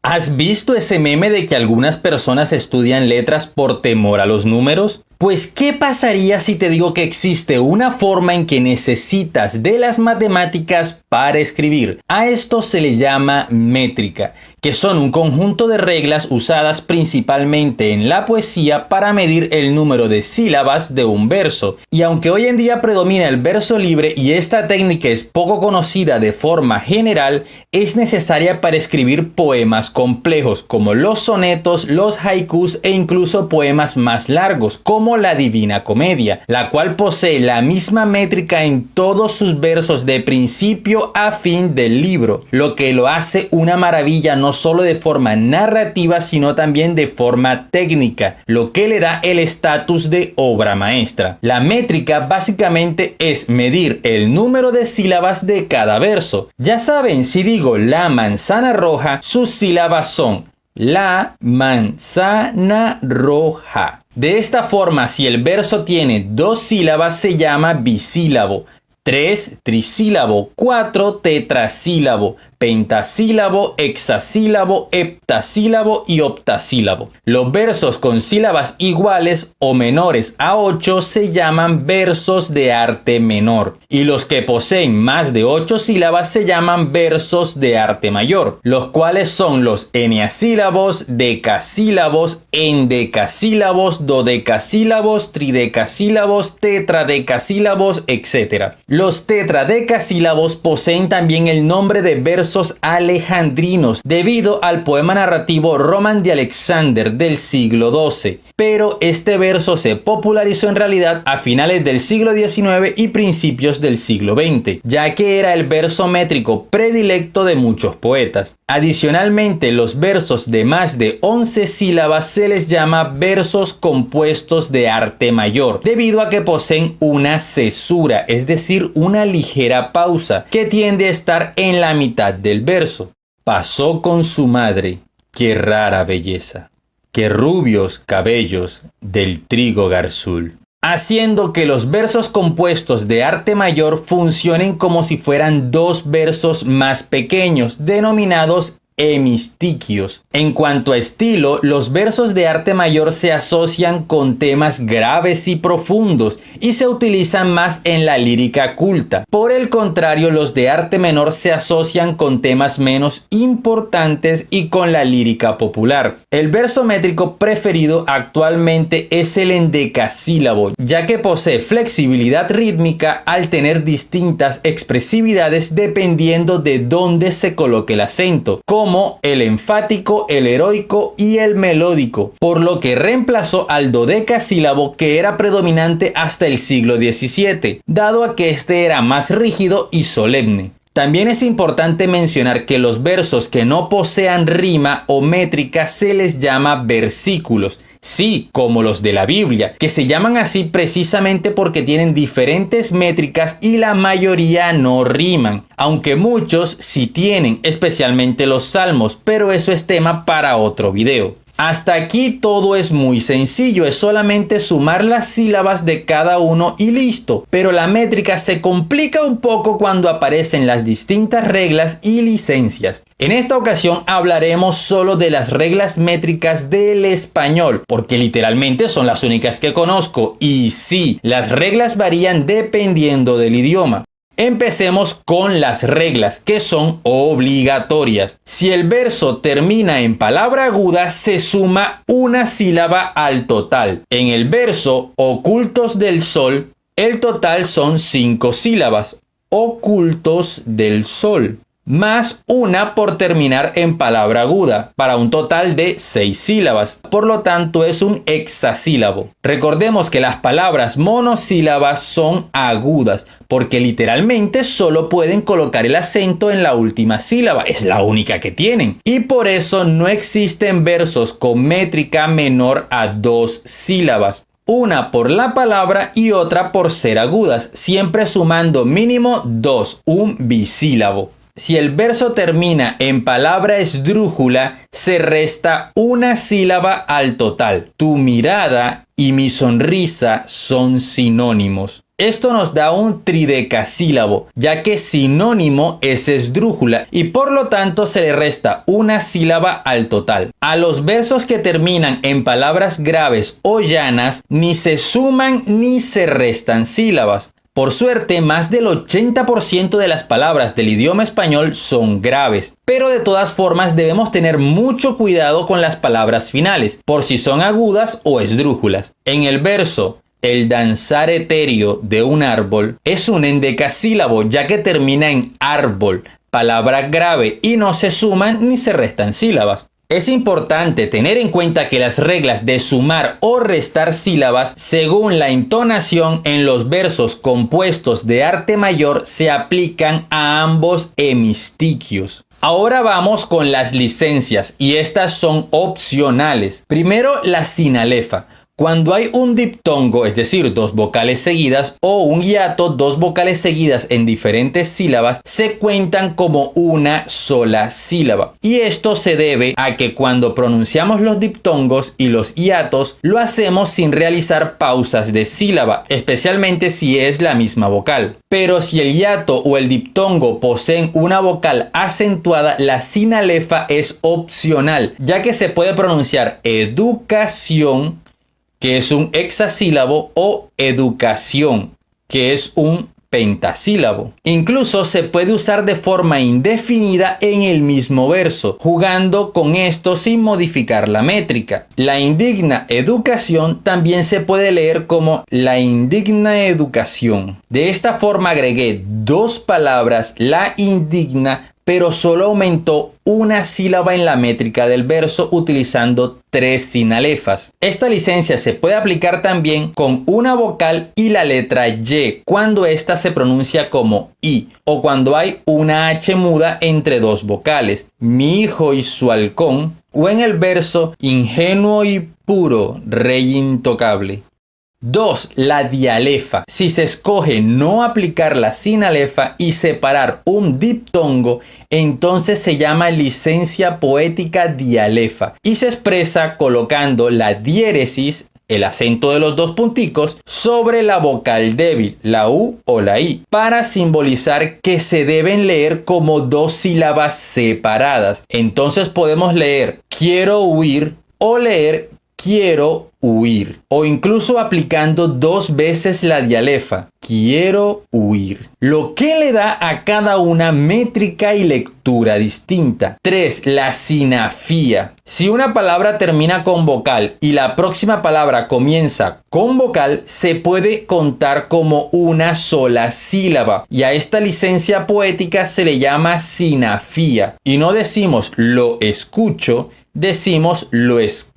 ¿Has visto ese meme de que algunas personas estudian letras por temor a los números? Pues, ¿qué pasaría si te digo que existe una forma en que necesitas de las matemáticas para escribir? A esto se le llama métrica, que son un conjunto de reglas usadas principalmente en la poesía para medir el número de sílabas de un verso. Y aunque hoy en día predomina el verso libre y esta técnica es poco conocida de forma general, es necesaria para escribir poemas complejos como los sonetos, los haikus e incluso poemas más largos como la Divina Comedia, la cual posee la misma métrica en todos sus versos de principio a fin del libro, lo que lo hace una maravilla no solo de forma narrativa sino también de forma técnica, lo que le da el estatus de obra maestra. La métrica básicamente es medir el número de sílabas de cada verso. Ya saben, si digo la manzana roja, sus sílabas son la manzana roja. De esta forma, si el verso tiene 2 sílabas se llama bisílabo, 3 trisílabo, 4 tetrasílabo, pentasílabo, hexasílabo, heptasílabo y octasílabo. Los versos con sílabas iguales o menores a 8 se llaman versos de arte menor y los que poseen más de 8 sílabas se llaman versos de arte mayor, los cuales son los eneasílabos, decasílabos, endecasílabos, dodecasílabos, tridecasílabos, tetradecasílabos, etc. Los tetradecasílabos poseen también el nombre de versos alejandrinos debido al poema narrativo Roman de Alexander del siglo XII, pero este verso se popularizó en realidad a finales del siglo XIX y principios del siglo XX, ya que era el verso métrico predilecto de muchos poetas. Adicionalmente, los versos de más de 11 sílabas se les llama versos compuestos de arte mayor, debido a que poseen una cesura, es decir, una ligera pausa, que tiende a estar en la mitad del verso. Pasó con su madre, qué rara belleza, qué rubios cabellos del trigo garzul, haciendo que los versos compuestos de arte mayor funcionen como si fueran 2 versos más pequeños, denominados hemistiquios. En cuanto a estilo, los versos de arte mayor se asocian con temas graves y profundos y se utilizan más en la lírica culta. Por el contrario, los de arte menor se asocian con temas menos importantes y con la lírica popular. El verso métrico preferido actualmente es el endecasílabo, ya que posee flexibilidad rítmica al tener distintas expresividades dependiendo de dónde se coloque el acento, como el enfático, el heroico y el melódico, por lo que reemplazó al dodecasílabo que era predominante hasta el siglo XVII, dado a que este era más rígido y solemne. También es importante mencionar que los versos que no posean rima o métrica se les llama versículos. Sí, como los de la Biblia, que se llaman así precisamente porque tienen diferentes métricas y la mayoría no riman, aunque muchos sí tienen, especialmente los salmos, pero eso es tema para otro video. Hasta aquí todo es muy sencillo, es solamente sumar las sílabas de cada uno y listo, pero la métrica se complica un poco cuando aparecen las distintas reglas y licencias. En esta ocasión hablaremos solo de las reglas métricas del español, porque literalmente son las únicas que conozco, y sí, las reglas varían dependiendo del idioma. Empecemos con las reglas, que son obligatorias. Si el verso termina en palabra aguda, se suma una sílaba al total. En el verso Ocultos del Sol, el total son 5 sílabas. Ocultos del Sol. Más una por terminar en palabra aguda, para un total de 6 sílabas. Por lo tanto, es un hexasílabo. Recordemos que las palabras monosílabas son agudas, porque literalmente solo pueden colocar el acento en la última sílaba. Es la única que tienen. Y por eso no existen versos con métrica menor a 2 sílabas. Una por la palabra y otra por ser agudas, siempre sumando mínimo 2, un bisílabo. Si el verso termina en palabra esdrújula, se resta una sílaba al total. Tu mirada y mi sonrisa son sinónimos. Esto nos da un tridecasílabo, ya que sinónimo es esdrújula y por lo tanto se le resta una sílaba al total. A los versos que terminan en palabras graves o llanas, ni se suman ni se restan sílabas. Por suerte, más del 80% de las palabras del idioma español son graves, pero de todas formas debemos tener mucho cuidado con las palabras finales, por si son agudas o esdrújulas. En el verso el danzar etéreo de un árbol es un endecasílabo, ya que termina en árbol, palabra grave, y no se suman ni se restan sílabas. Es importante tener en cuenta que las reglas de sumar o restar sílabas según la entonación en los versos compuestos de arte mayor se aplican a ambos hemistiquios. Ahora vamos con las licencias, y estas son opcionales. Primero, la sinalefa. Cuando hay un diptongo, es decir, dos vocales seguidas, o un hiato, dos vocales seguidas en diferentes sílabas, se cuentan como una sola sílaba. Y esto se debe a que cuando pronunciamos los diptongos y los hiatos, lo hacemos sin realizar pausas de sílaba, especialmente si es la misma vocal. Pero si el hiato o el diptongo poseen una vocal acentuada, la sinalefa es opcional, ya que se puede pronunciar educación, que es un hexasílabo, o educación, que es un pentasílabo. Incluso se puede usar de forma indefinida en el mismo verso, jugando con esto sin modificar la métrica. La indigna educación también se puede leer como la indigna educación. De esta forma agregué dos palabras, la indigna, pero solo aumentó una sílaba en la métrica del verso utilizando 3 sinalefas. Esta licencia se puede aplicar también con una vocal y la letra Y, cuando ésta se pronuncia como I, o cuando hay una H muda entre dos vocales, mi hijo y su halcón, o en el verso ingenuo y puro, rey intocable. 2. La dialefa. Si se escoge no aplicar la sinalefa y separar un diptongo, entonces se llama licencia poética dialefa y se expresa colocando la diéresis, el acento de los dos punticos, sobre la vocal débil, la U o la I, para simbolizar que se deben leer como dos sílabas separadas. Entonces podemos leer quiero huir o leer quiero huir, o incluso aplicando dos veces la dialefa, quiero huir, lo que le da a cada una métrica y lectura distinta. 3. La sinafía. Si una palabra termina con vocal y la próxima palabra comienza con vocal, se puede contar como una sola sílaba, y a esta licencia poética se le llama sinafía. Y no decimos lo escucho, decimos lo escucho.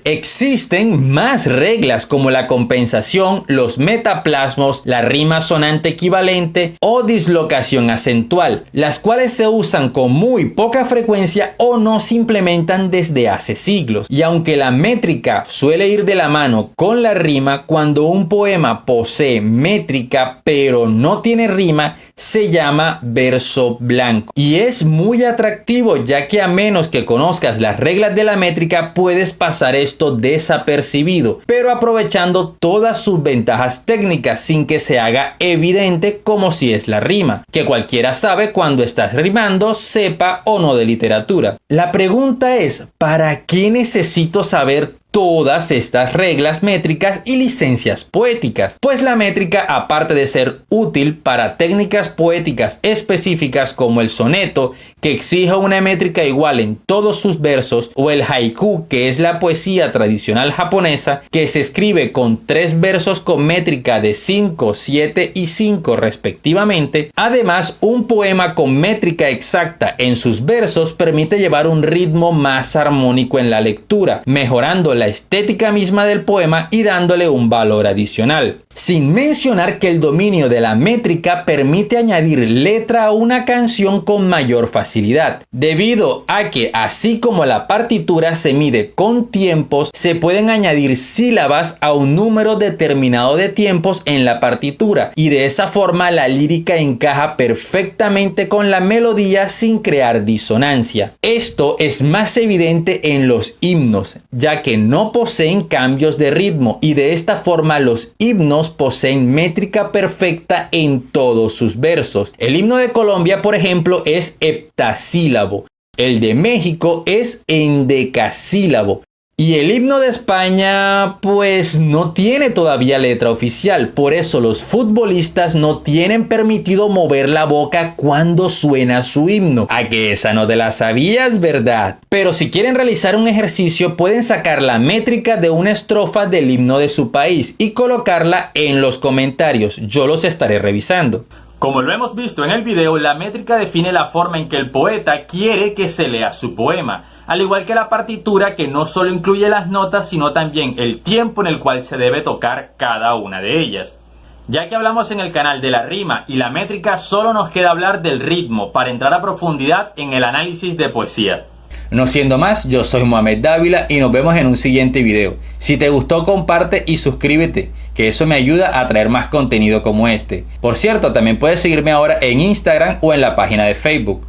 Existen más reglas como la compensación, los metaplasmos, la rima sonante equivalente o dislocación acentual, las cuales se usan con muy poca frecuencia o no se implementan desde hace siglos. Y aunque la métrica suele ir de la mano con la rima, cuando un poema posee métrica pero no tiene rima, se llama verso blanco. Y es muy atractivo, ya que a menos que conozcas las reglas de la métrica, puedes pasar esto desapercibido, pero aprovechando todas sus ventajas técnicas sin que se haga evidente, como si es la rima, que cualquiera sabe cuando estás rimando, sepa o no de literatura. La pregunta es, ¿para qué necesito saber todas estas reglas métricas y licencias poéticas? Pues la métrica, aparte de ser útil para técnicas poéticas específicas como el soneto, que exija una métrica igual en todos sus versos, o el haiku, que es la poesía tradicional japonesa, que se escribe con 3 versos con métrica de 5, 7 y 5 respectivamente. Además, un poema con métrica exacta en sus versos permite llevar un ritmo más armónico en la lectura, mejorando la estética misma del poema y dándole un valor adicional. Sin mencionar que el dominio de la métrica permite añadir letra a una canción con mayor facilidad, debido a que así como la partitura se mide con tiempos, se pueden añadir sílabas a un número determinado de tiempos en la partitura, y de esa forma la lírica encaja perfectamente con la melodía sin crear disonancia. Esto es más evidente en los himnos, ya que no poseen cambios de ritmo, y de esta forma los himnos poseen métrica perfecta en todos sus versos. El himno de Colombia, por ejemplo, es heptasílabo. El de México es endecasílabo. Y el himno de España, pues no tiene todavía letra oficial. Por eso los futbolistas no tienen permitido mover la boca cuando suena su himno. A que esa no te la sabías, ¿verdad? Pero si quieren realizar un ejercicio, pueden sacar la métrica de una estrofa del himno de su país y colocarla en los comentarios. Yo los estaré revisando. Como lo hemos visto en el video, la métrica define la forma en que el poeta quiere que se lea su poema, al igual que la partitura, que no solo incluye las notas, sino también el tiempo en el cual se debe tocar cada una de ellas. Ya que hablamos en el canal de la rima y la métrica, solo nos queda hablar del ritmo para entrar a profundidad en el análisis de poesía. No siendo más, yo soy Mohamed Dávila y nos vemos en un siguiente video. Si te gustó, comparte y suscríbete, que eso me ayuda a traer más contenido como este. Por cierto, también puedes seguirme ahora en Instagram o en la página de Facebook.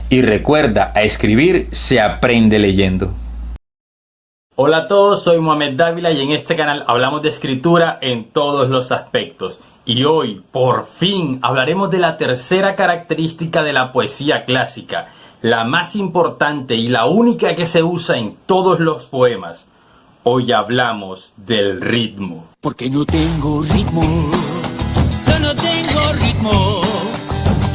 Y recuerda, a escribir se aprende leyendo. Hola a todos, soy Mohamed Dávila y en este canal hablamos de escritura en todos los aspectos. Y hoy, por fin, hablaremos de la tercera característica de la poesía clásica, la más importante y la única que se usa en todos los poemas. Hoy hablamos del ritmo. Porque no tengo ritmo, yo no tengo ritmo,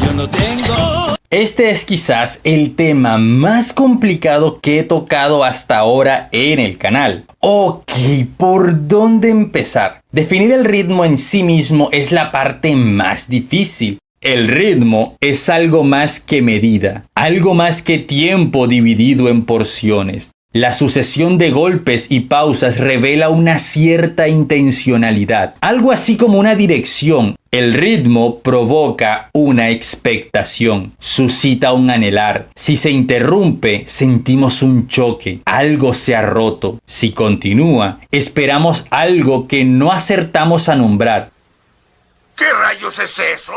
yo no tengo... Este es quizás el tema más complicado que he tocado hasta ahora en el canal. Ok, ¿por dónde empezar? Definir el ritmo en sí mismo es la parte más difícil. El ritmo es algo más que medida, algo más que tiempo dividido en porciones. La sucesión de golpes y pausas revela una cierta intencionalidad, algo así como una dirección. El ritmo provoca una expectación, suscita un anhelar. Si se interrumpe, sentimos un choque, algo se ha roto. Si continúa, esperamos algo que no acertamos a nombrar. ¿Qué rayos es eso?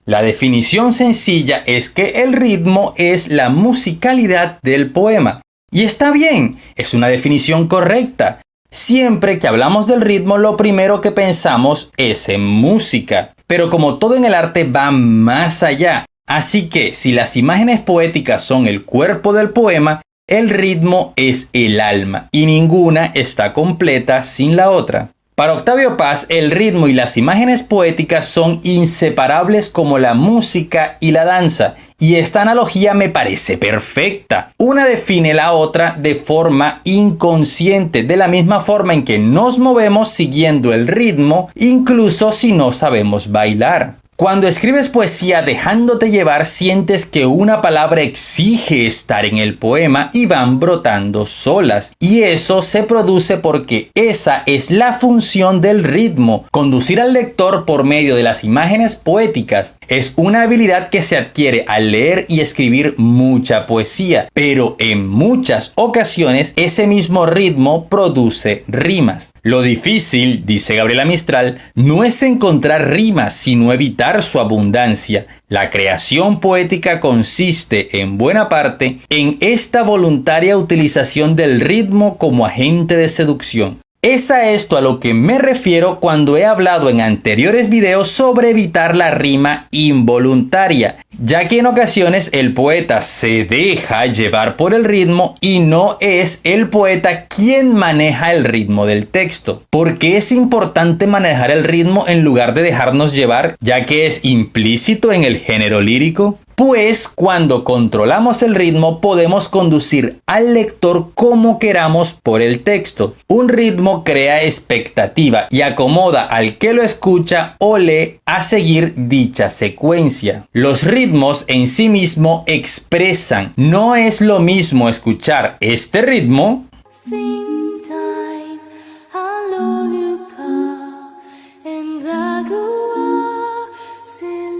La definición sencilla es que el ritmo es la musicalidad del poema. Y está bien, es una definición correcta. Siempre que hablamos del ritmo, lo primero que pensamos es en música. Pero como todo en el arte va más allá. Así que si las imágenes poéticas son el cuerpo del poema, el ritmo es el alma. Y ninguna está completa sin la otra. Para Octavio Paz, el ritmo y las imágenes poéticas son inseparables como la música y la danza. Y esta analogía me parece perfecta. Una define la otra de forma inconsciente, de la misma forma en que nos movemos siguiendo el ritmo, incluso si no sabemos bailar. Cuando escribes poesía dejándote llevar, sientes que una palabra exige estar en el poema y van brotando solas. Y eso se produce porque esa es la función del ritmo, conducir al lector por medio de las imágenes poéticas. Es una habilidad que se adquiere al leer y escribir mucha poesía, pero en muchas ocasiones ese mismo ritmo produce rimas. Lo difícil, dice Gabriela Mistral, no es encontrar rimas, sino evitar su abundancia. La creación poética consiste, en buena parte, en esta voluntaria utilización del ritmo como agente de seducción. Es a esto a lo que me refiero cuando he hablado en anteriores videos sobre evitar la rima involuntaria, ya que en ocasiones el poeta se deja llevar por el ritmo y no es el poeta quien maneja el ritmo del texto. ¿Por qué es importante manejar el ritmo en lugar de dejarnos llevar, ya que es implícito en el género lírico? Pues cuando controlamos el ritmo podemos conducir al lector como queramos por el texto. Un ritmo crea expectativa y acomoda al que lo escucha o lee a seguir dicha secuencia. Los ritmos en sí mismo expresan. No es lo mismo escuchar este ritmo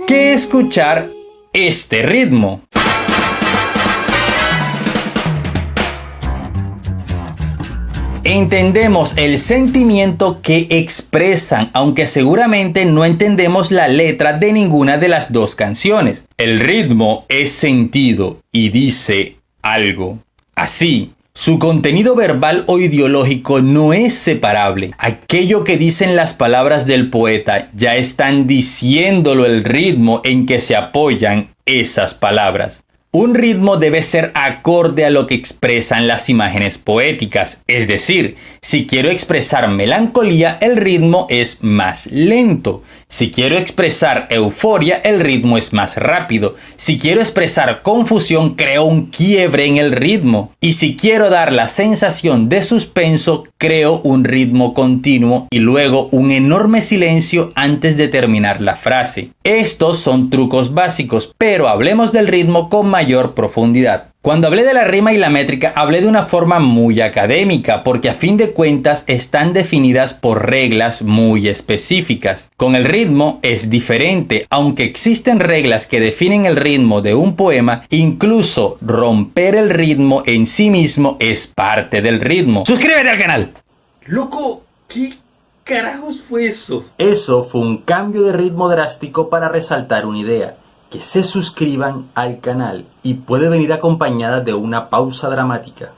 que escuchar este ritmo. Entendemos el sentimiento que expresan, aunque seguramente no entendemos la letra de ninguna de las dos canciones. El ritmo es sentido y dice algo. Así, su contenido verbal o ideológico no es separable. Aquello que dicen las palabras del poeta ya están diciéndolo el ritmo en que se apoyan esas palabras. Un ritmo debe ser acorde a lo que expresan las imágenes poéticas, es decir, si quiero expresar melancolía, el ritmo es más lento. Si quiero expresar euforia, el ritmo es más rápido. Si quiero expresar confusión, creo un quiebre en el ritmo. Y si quiero dar la sensación de suspenso, creo un ritmo continuo y luego un enorme silencio antes de terminar la frase. Estos son trucos básicos, pero hablemos del ritmo con mayor profundidad. Cuando hablé de la rima y la métrica, hablé de una forma muy académica, porque a fin de cuentas están definidas por reglas muy específicas. Con el ritmo es diferente, aunque existen reglas que definen el ritmo de un poema, incluso romper el ritmo en sí mismo es parte del ritmo. ¡Suscríbete al canal! Loco, ¿qué carajos fue eso? Eso fue un cambio de ritmo drástico para resaltar una idea. Que se suscriban al canal y puede venir acompañada de una pausa dramática.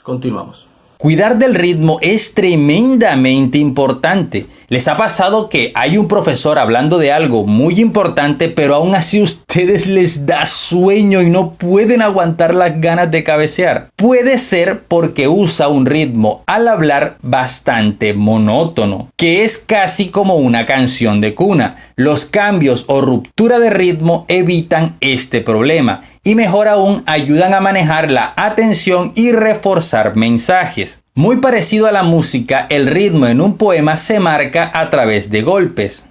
Continuamos. Cuidar del ritmo es tremendamente importante. ¿Les ha pasado que hay un profesor hablando de algo muy importante, pero aún así ustedes les da sueño y no pueden aguantar las ganas de cabecear? Puede ser porque usa un ritmo al hablar bastante monótono, que es casi como una canción de cuna. Los cambios o ruptura de ritmo evitan este problema y mejor aún ayudan a manejar la atención y reforzar mensajes. Muy parecido a la música, el ritmo en un poema se marca a través de golpes.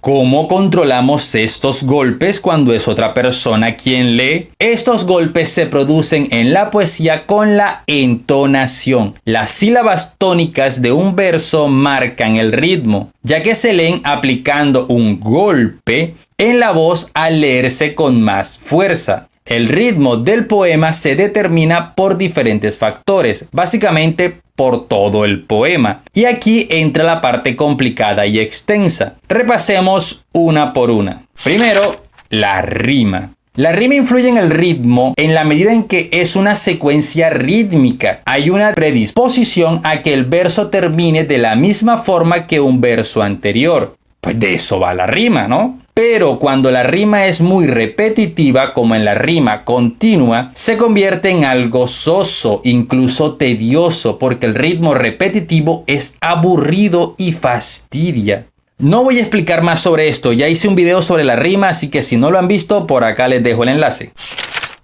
¿Cómo controlamos estos golpes cuando es otra persona quien lee? Estos golpes se producen en la poesía con la entonación. Las sílabas tónicas de un verso marcan el ritmo, ya que se leen aplicando un golpe en la voz al leerse con más fuerza. El ritmo del poema se determina por diferentes factores, básicamente por todo el poema. Y aquí entra la parte complicada y extensa. Repasemos una por una. Primero, la rima. La rima influye en el ritmo en la medida en que es una secuencia rítmica. Hay una predisposición a que el verso termine de la misma forma que un verso anterior. Pues de eso va la rima, ¿no? Pero cuando la rima es muy repetitiva, como en la rima continua, se convierte en algo soso, incluso tedioso, porque el ritmo repetitivo es aburrido y fastidia. No voy a explicar más sobre esto, ya hice un video sobre la rima, así que si no lo han visto, por acá les dejo el enlace.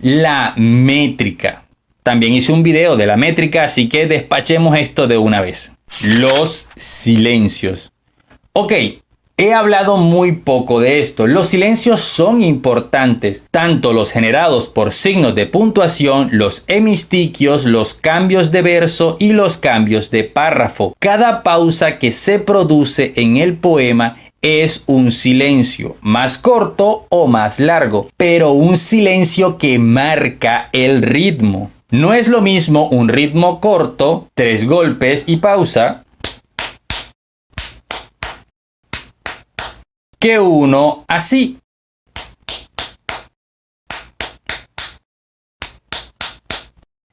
La métrica. También hice un video de la métrica, así que despachemos esto de una vez. Los silencios. Ok. He hablado muy poco de esto. Los silencios son importantes, tanto los generados por signos de puntuación, los hemistiquios, los cambios de verso y los cambios de párrafo. Cada pausa que se produce en el poema es un silencio, más corto o más largo, pero un silencio que marca el ritmo. No es lo mismo un ritmo corto, 3 golpes y pausa, que uno así.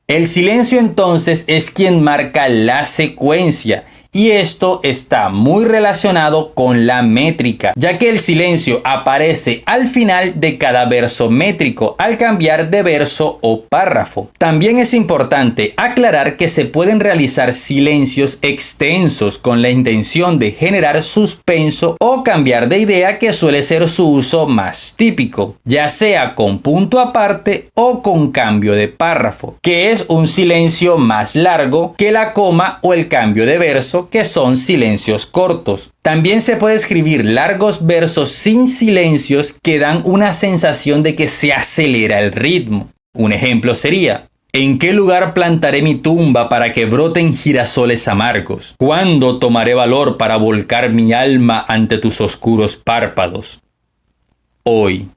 El silencio entonces es quien marca la secuencia. Y esto está muy relacionado con la métrica, ya que el silencio aparece al final de cada verso métrico al cambiar de verso o párrafo. También es importante aclarar que se pueden realizar silencios extensos con la intención de generar suspenso o cambiar de idea, que suele ser su uso más típico, ya sea con punto aparte o con cambio de párrafo, que es un silencio más largo que la coma o el cambio de verso, que son silencios cortos. También se puede escribir largos versos sin silencios que dan una sensación de que se acelera el ritmo. Un ejemplo sería: ¿en qué lugar plantaré mi tumba para que broten girasoles amargos? ¿Cuándo tomaré valor para volcar mi alma ante tus oscuros párpados? Hoy,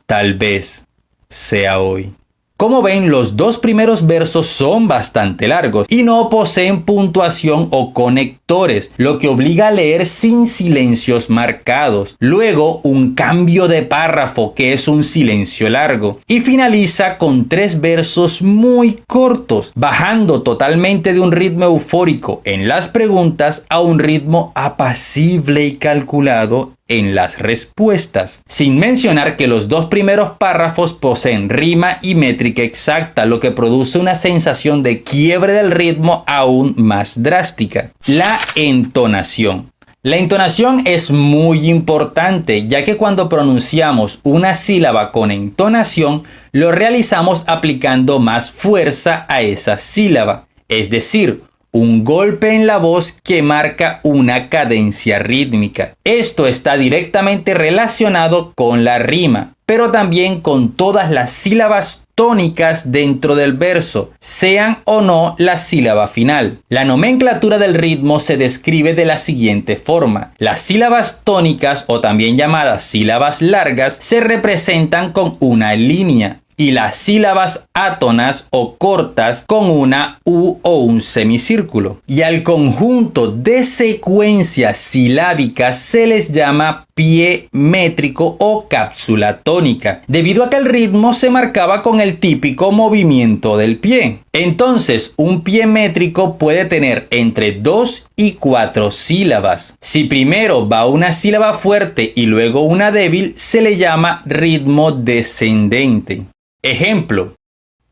tal vez sea hoy. Como ven, los dos primeros versos son bastante largos y no poseen puntuación o conectores, lo que obliga a leer sin silencios marcados. Luego, un cambio de párrafo que es un silencio largo y finaliza con 3 versos muy cortos, bajando totalmente de un ritmo eufórico en las preguntas a un ritmo apacible y calculado en las respuestas, sin mencionar que los dos primeros párrafos poseen rima y métrica exacta, lo que produce una sensación de quiebre del ritmo aún más drástica. La entonación. La entonación es muy importante, ya que cuando pronunciamos una sílaba con entonación, lo realizamos aplicando más fuerza a esa sílaba, es decir, un golpe en la voz que marca una cadencia rítmica. Esto está directamente relacionado con la rima, pero también con todas las sílabas tónicas dentro del verso, sean o no la sílaba final. La nomenclatura del ritmo se describe de la siguiente forma. Las sílabas tónicas, o también llamadas sílabas largas, se representan con una línea, y las sílabas átonas o cortas con una U o un semicírculo. Y al conjunto de secuencias silábicas se les llama pie métrico o cápsula tónica, debido a que el ritmo se marcaba con el típico movimiento del pie. Entonces, un pie métrico puede tener entre 2 y 4 sílabas. Si primero va una sílaba fuerte y luego una débil, se le llama ritmo descendente. Ejemplo,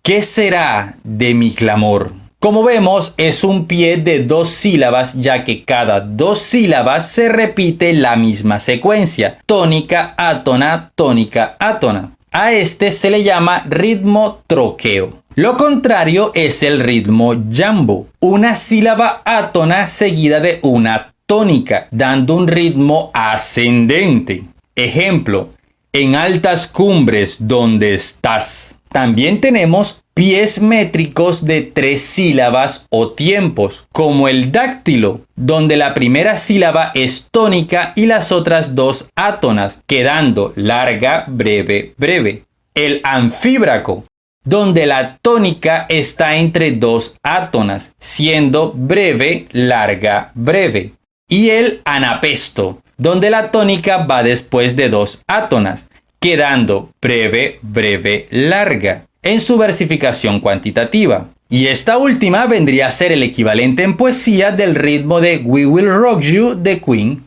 ¿qué será de mi clamor? Como vemos, es un pie de 2 sílabas, ya que cada 2 sílabas se repite la misma secuencia, tónica, átona, tónica, átona. A este se le llama ritmo troqueo. Lo contrario es el ritmo jambo, una sílaba átona seguida de una tónica, dando un ritmo ascendente. Ejemplo, en altas cumbres donde estás. También tenemos pies métricos de 3 sílabas o tiempos, como el dáctilo, donde la primera sílaba es tónica y las otras 2 átonas, quedando larga, breve, breve. El anfíbraco, donde la tónica está entre 2 átonas, siendo breve, larga, breve. Y el anapesto, donde la tónica va después de 2 átonas, quedando breve, breve, larga, en su versificación cuantitativa. Y esta última vendría a ser el equivalente en poesía del ritmo de We Will Rock You de Queen.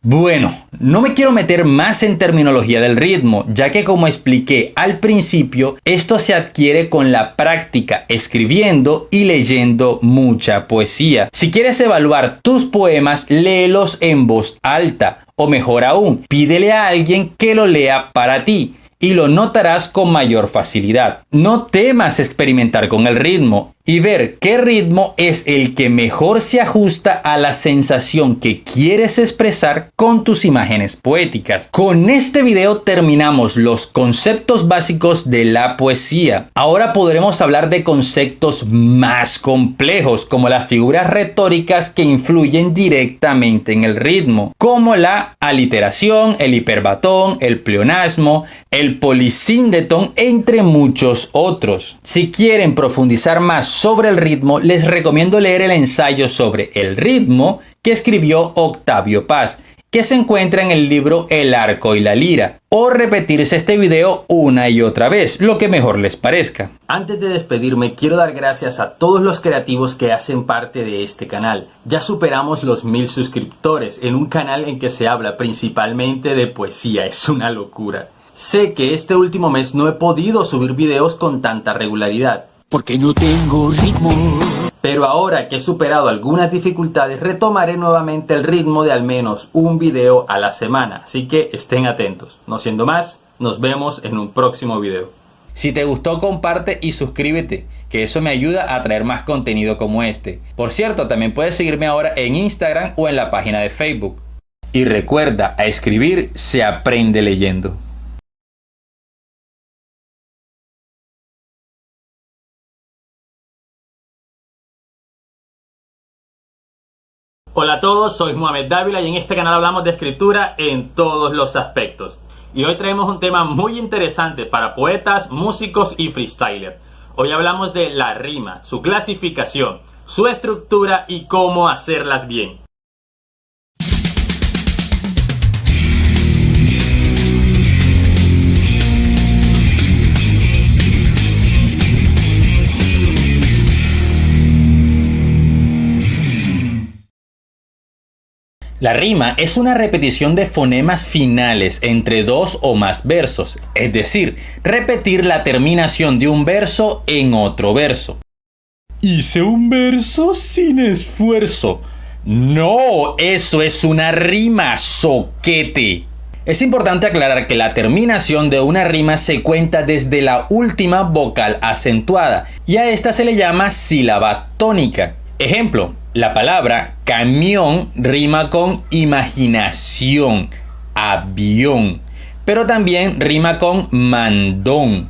Bueno, no me quiero meter más en terminología del ritmo, ya que como expliqué al principio, esto se adquiere con la práctica, escribiendo y leyendo mucha poesía. Si quieres evaluar tus poemas, léelos en voz alta, o mejor aún, pídele a alguien que lo lea para ti, y lo notarás con mayor facilidad. No temas experimentar con el ritmo y ver qué ritmo es el que mejor se ajusta a la sensación que quieres expresar con tus imágenes poéticas. Con este video terminamos los conceptos básicos de la poesía. Ahora podremos hablar de conceptos más complejos, como las figuras retóricas que influyen directamente en el ritmo, como la aliteración, el hiperbatón, el pleonasmo, el polisíndeton, entre muchos otros. Si quieren profundizar más sobre el ritmo, les recomiendo leer el ensayo sobre el ritmo que escribió Octavio Paz, que se encuentra en el libro El arco y la lira, o repetirse este video una y otra vez, lo que mejor les parezca. Antes de despedirme, quiero dar gracias a todos los creativos que hacen parte de este canal. Ya superamos los 1000 suscriptores en un canal en que se habla principalmente de poesía. Es una locura. Sé que este último mes no he podido subir videos con tanta regularidad, porque no tengo ritmo. pero ahora que he superado algunas dificultades, retomaré nuevamente el ritmo de al menos un video a la semana, así que estén atentos. No siendo más, nos vemos en un próximo video. Si te gustó, comparte y suscríbete, que eso me ayuda a traer más contenido como este. Por cierto, también puedes seguirme ahora en Instagram o en la página de Facebook. Y recuerda, a escribir se aprende leyendo. Hola a todos, soy Mohamed Dávila y en este canal hablamos de escritura en todos los aspectos. Y hoy traemos un tema muy interesante para poetas, músicos y freestylers. Hoy hablamos de la rima, su clasificación, su estructura y cómo hacerlas bien. La rima es una repetición de fonemas finales entre dos o más versos, es decir, repetir la terminación de un verso en otro verso. Hice un verso sin esfuerzo. No, eso es una rima, soquete. Es importante aclarar que la terminación de una rima se cuenta desde la última vocal acentuada y a esta se le llama sílaba tónica. Ejemplo, la palabra camión rima con imaginación, avión, pero también rima con mandón,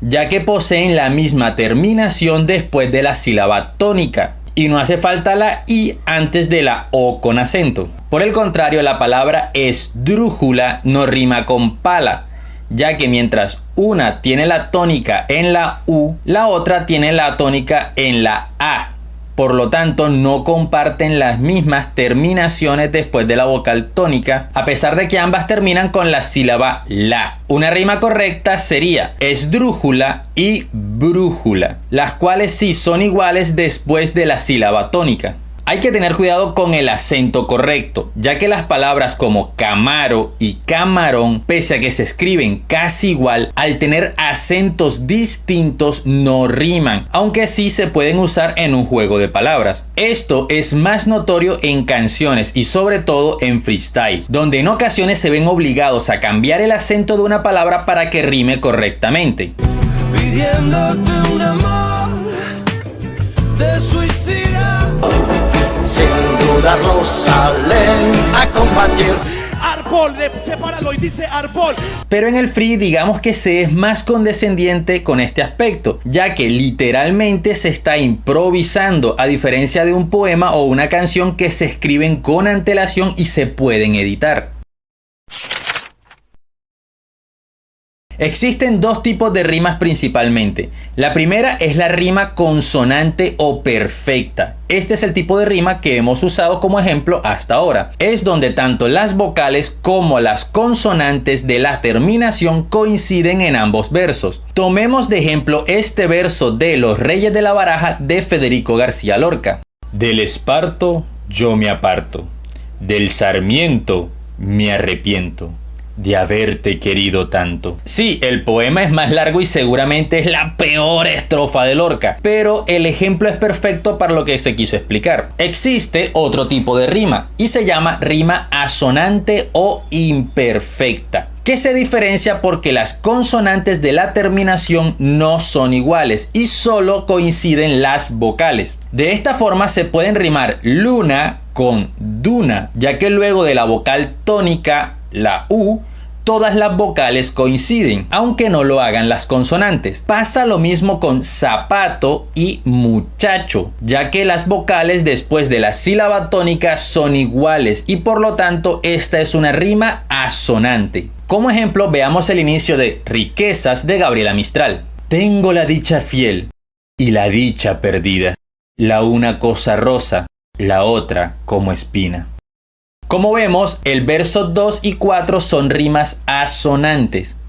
ya que poseen la misma terminación después de la sílaba tónica y no hace falta la I antes de la O con acento. Por el contrario, la palabra esdrújula no rima con pala, ya que mientras una tiene la tónica en la U, la otra tiene la tónica en la A. Por lo tanto, no comparten las mismas terminaciones después de la vocal tónica, a pesar de que ambas terminan con la sílaba la. Una rima correcta sería esdrújula y brújula, las cuales sí son iguales después de la sílaba tónica. Hay que tener cuidado con el acento correcto, ya que las palabras como camaro y camarón, pese a que se escriben casi igual, al tener acentos distintos no riman, aunque sí se pueden usar en un juego de palabras. Esto es más notorio en canciones y sobre todo en freestyle, donde en ocasiones se ven obligados a cambiar el acento de una palabra para que rime correctamente. Pidiéndote un amor de suicida. Sin dudarlo salen a combatir. Arbol, sepáralo y dice árbol. Pero en el free digamos que se es más condescendiente con este aspecto, ya que literalmente se está improvisando, a diferencia de un poema o una canción que se escriben con antelación y se pueden editar. Existen dos tipos de rimas principalmente. La primera es la rima consonante o perfecta. Este es el tipo de rima que hemos usado como ejemplo hasta ahora. Es donde tanto las vocales como las consonantes de la terminación coinciden en ambos versos. Tomemos de ejemplo este verso de Los Reyes de la Baraja de Federico García Lorca. Del esparto yo me aparto, del sarmiento me arrepiento de haberte querido tanto. Sí, el poema es más largo y seguramente es la peor estrofa de Lorca, pero el ejemplo es perfecto para lo que se quiso explicar. Existe otro tipo de rima y se llama rima asonante o imperfecta, que se diferencia porque las consonantes de la terminación no son iguales y solo coinciden las vocales. De esta forma se pueden rimar luna con duna, ya que luego de la vocal tónica, la U, todas las vocales coinciden, aunque no lo hagan las consonantes. Pasa lo mismo con zapato y muchacho, ya que las vocales después de la sílaba tónica son iguales y por lo tanto esta es una rima asonante. Como ejemplo, veamos el inicio de Riquezas de Gabriela Mistral. Tengo la dicha fiel y la dicha perdida, la una cosa rosa, la otra como espina. Como vemos, el verso 2 y 4 son rimas asonantes.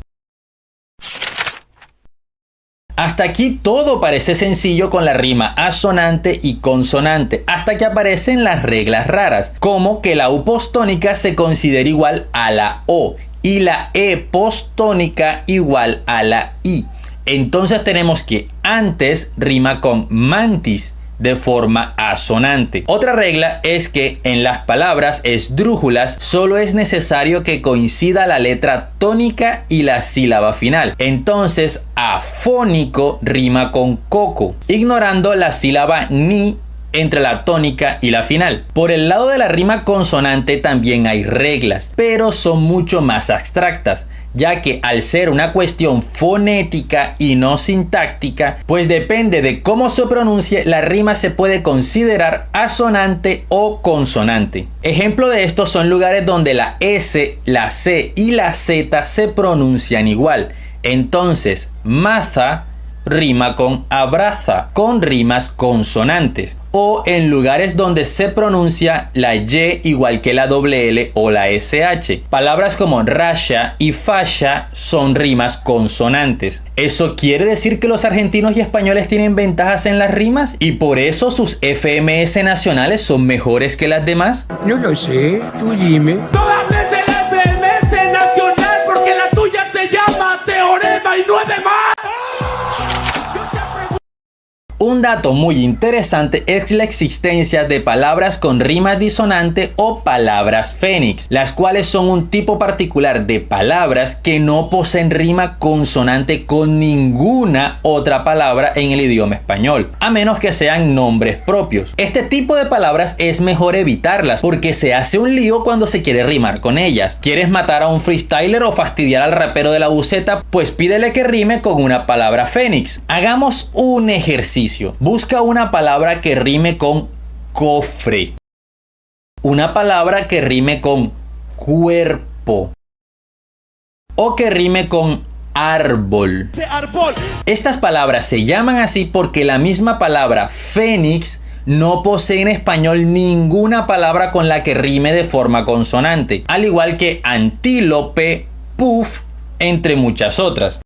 Hasta aquí todo parece sencillo con la rima asonante y consonante, hasta que aparecen las reglas raras, como que la U postónica se considera igual a la O y la E postónica igual a la I. Entonces tenemos que antes rima con mantis, de forma asonante. Otra regla es que en las palabras esdrújulas solo es necesario que coincida la letra tónica y la sílaba final. Entonces afónico rima con coco, ignorando la sílaba ni entre la tónica y la final. Por el lado de la rima consonante también hay reglas, pero son mucho más abstractas, ya que al ser una cuestión fonética y no sintáctica, pues depende de cómo se pronuncie, la rima se puede considerar asonante o consonante. Ejemplo de esto son lugares donde la S, la C y la Z se pronuncian igual. Entonces, maza rima con abraza, con rimas consonantes, o en lugares donde se pronuncia la Y igual que la doble L o la SH. Palabras como rasha y fascia son rimas consonantes. ¿Eso quiere decir que los argentinos y españoles tienen ventajas en las rimas y por eso sus FMS nacionales son mejores que las demás? No lo sé, tú dime. No hables del FMS nacional porque la tuya se llama Teorema y no es de más. Un dato muy interesante es la existencia de palabras con rima disonante o palabras fénix, las cuales son un tipo particular de palabras que no poseen rima consonante con ninguna otra palabra en el idioma español, a menos que sean nombres propios. Este tipo de palabras es mejor evitarlas porque se hace un lío cuando se quiere rimar con ellas. ¿Quieres matar a un freestyler o fastidiar al rapero de la buceta? Pues pídele que rime con una palabra fénix. Hagamos un ejercicio. Busca una palabra que rime con cofre, una palabra que rime con cuerpo o que rime con árbol. Estas palabras se llaman así porque la misma palabra fénix no posee en español ninguna palabra con la que rime de forma consonante, al igual que antílope, puff, entre muchas otras.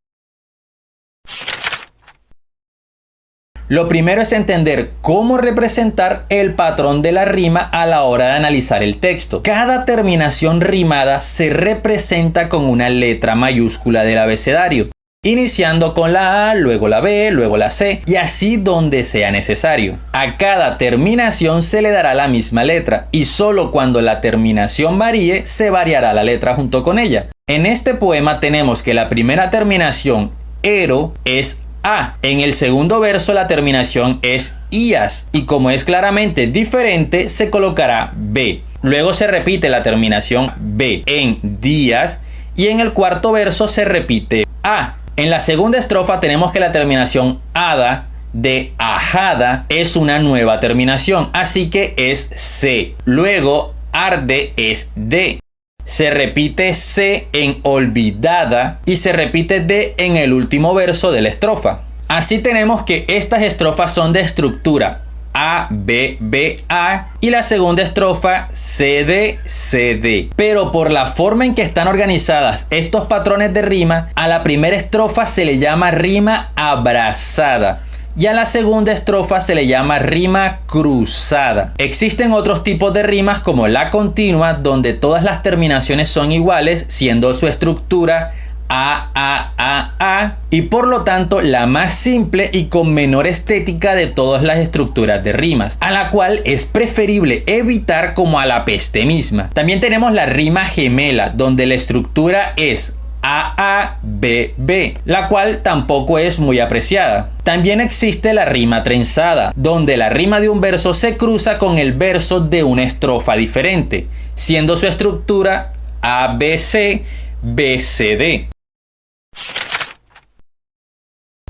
Lo primero es entender cómo representar el patrón de la rima a la hora de analizar el texto. Cada terminación rimada se representa con una letra mayúscula del abecedario, iniciando con la A, luego la B, luego la C y así donde sea necesario. A cada terminación se le dará la misma letra y solo cuando la terminación varíe se variará la letra junto con ella. En este poema tenemos que la primera terminación, ero, es A. En el segundo verso la terminación es ias y como es claramente diferente se colocará B. Luego se repite la terminación B en días y en el cuarto verso se repite A. En la segunda estrofa tenemos que la terminación ada de ajada es una nueva terminación, así que es C. Luego arde es D. Se repite C en olvidada y se repite D en el último verso de la estrofa. Así tenemos que estas estrofas son de estructura A, B, B, A y la segunda estrofa C, D, C, D. Pero por la forma en que están organizadas estos patrones de rima, a la primera estrofa se le llama rima abrazada y a la segunda estrofa se le llama rima cruzada. Existen otros tipos de rimas como la continua, donde todas las terminaciones son iguales, siendo su estructura A, y por lo tanto la más simple y con menor estética de todas las estructuras de rimas, a la cual es preferible evitar como a la peste misma. También tenemos la rima gemela, donde la estructura es A, B, B, la cual tampoco es muy apreciada. También existe la rima trenzada, donde la rima de un verso se cruza con el verso de una estrofa diferente, siendo su estructura A, B, C, B, C, D.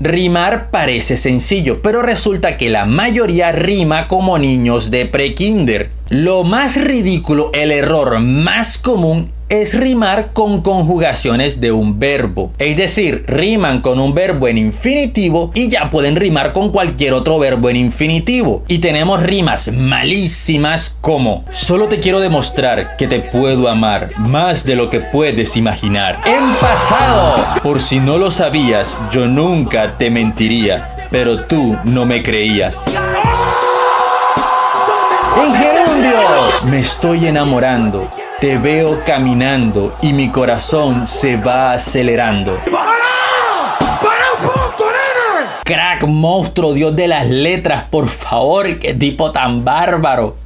Rimar parece sencillo, pero resulta que la mayoría rima como niños de prekinder. Lo más ridículo, el error más común es rimar con conjugaciones de un verbo. Es decir, riman con un verbo en infinitivo y ya pueden rimar con cualquier otro verbo en infinitivo. Y tenemos rimas malísimas como: solo te quiero demostrar que te puedo amar más de lo que puedes imaginar. En pasado, por si no lo sabías, yo nunca te mentiría, pero tú no me creías. En gerundio, me estoy enamorando. Te veo caminando y mi corazón se va acelerando. ¡Para un poco, nene! Crack, monstruo, Dios de las letras, por favor, qué tipo tan bárbaro.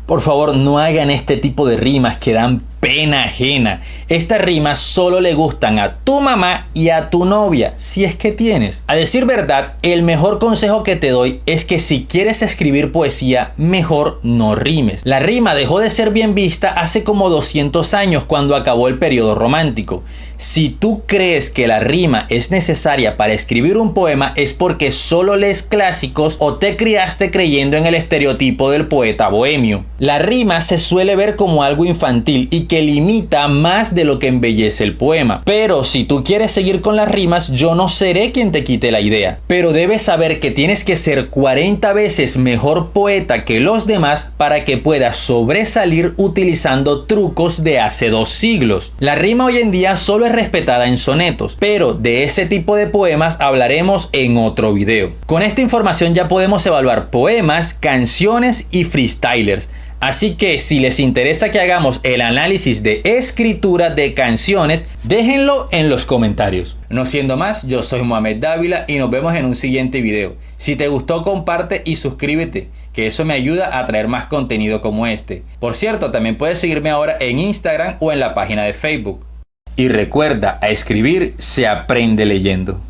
Por favor, no hagan este tipo de rimas que dan pena ajena. Estas rimas solo le gustan a tu mamá y a tu novia, si es que tienes. A decir verdad, el mejor consejo que te doy es que si quieres escribir poesía, mejor no rimes. La rima dejó de ser bien vista hace como 200 años cuando acabó el periodo romántico. Si tú crees que la rima es necesaria para escribir un poema, es porque solo lees clásicos o te criaste creyendo en el estereotipo del poeta bohemio. La rima se suele ver como algo infantil y que limita más de lo que embellece el poema. Pero si tú quieres seguir con las rimas, yo no seré quien te quite la idea. Pero debes saber que tienes que ser 40 veces mejor poeta que los demás para que puedas sobresalir utilizando trucos de hace 2 siglos. La rima hoy en día solo es respetada en sonetos, pero de ese tipo de poemas hablaremos en otro video. Con esta información ya podemos evaluar poemas, canciones y freestylers. Así que si les interesa que hagamos el análisis de escritura de canciones, déjenlo en los comentarios. No siendo más, yo soy Mohamed Dávila y nos vemos en un siguiente video. Si te gustó, comparte y suscríbete, que eso me ayuda a traer más contenido como este. Por cierto, también puedes seguirme ahora en Instagram o en la página de Facebook. Y recuerda, a escribir se aprende leyendo.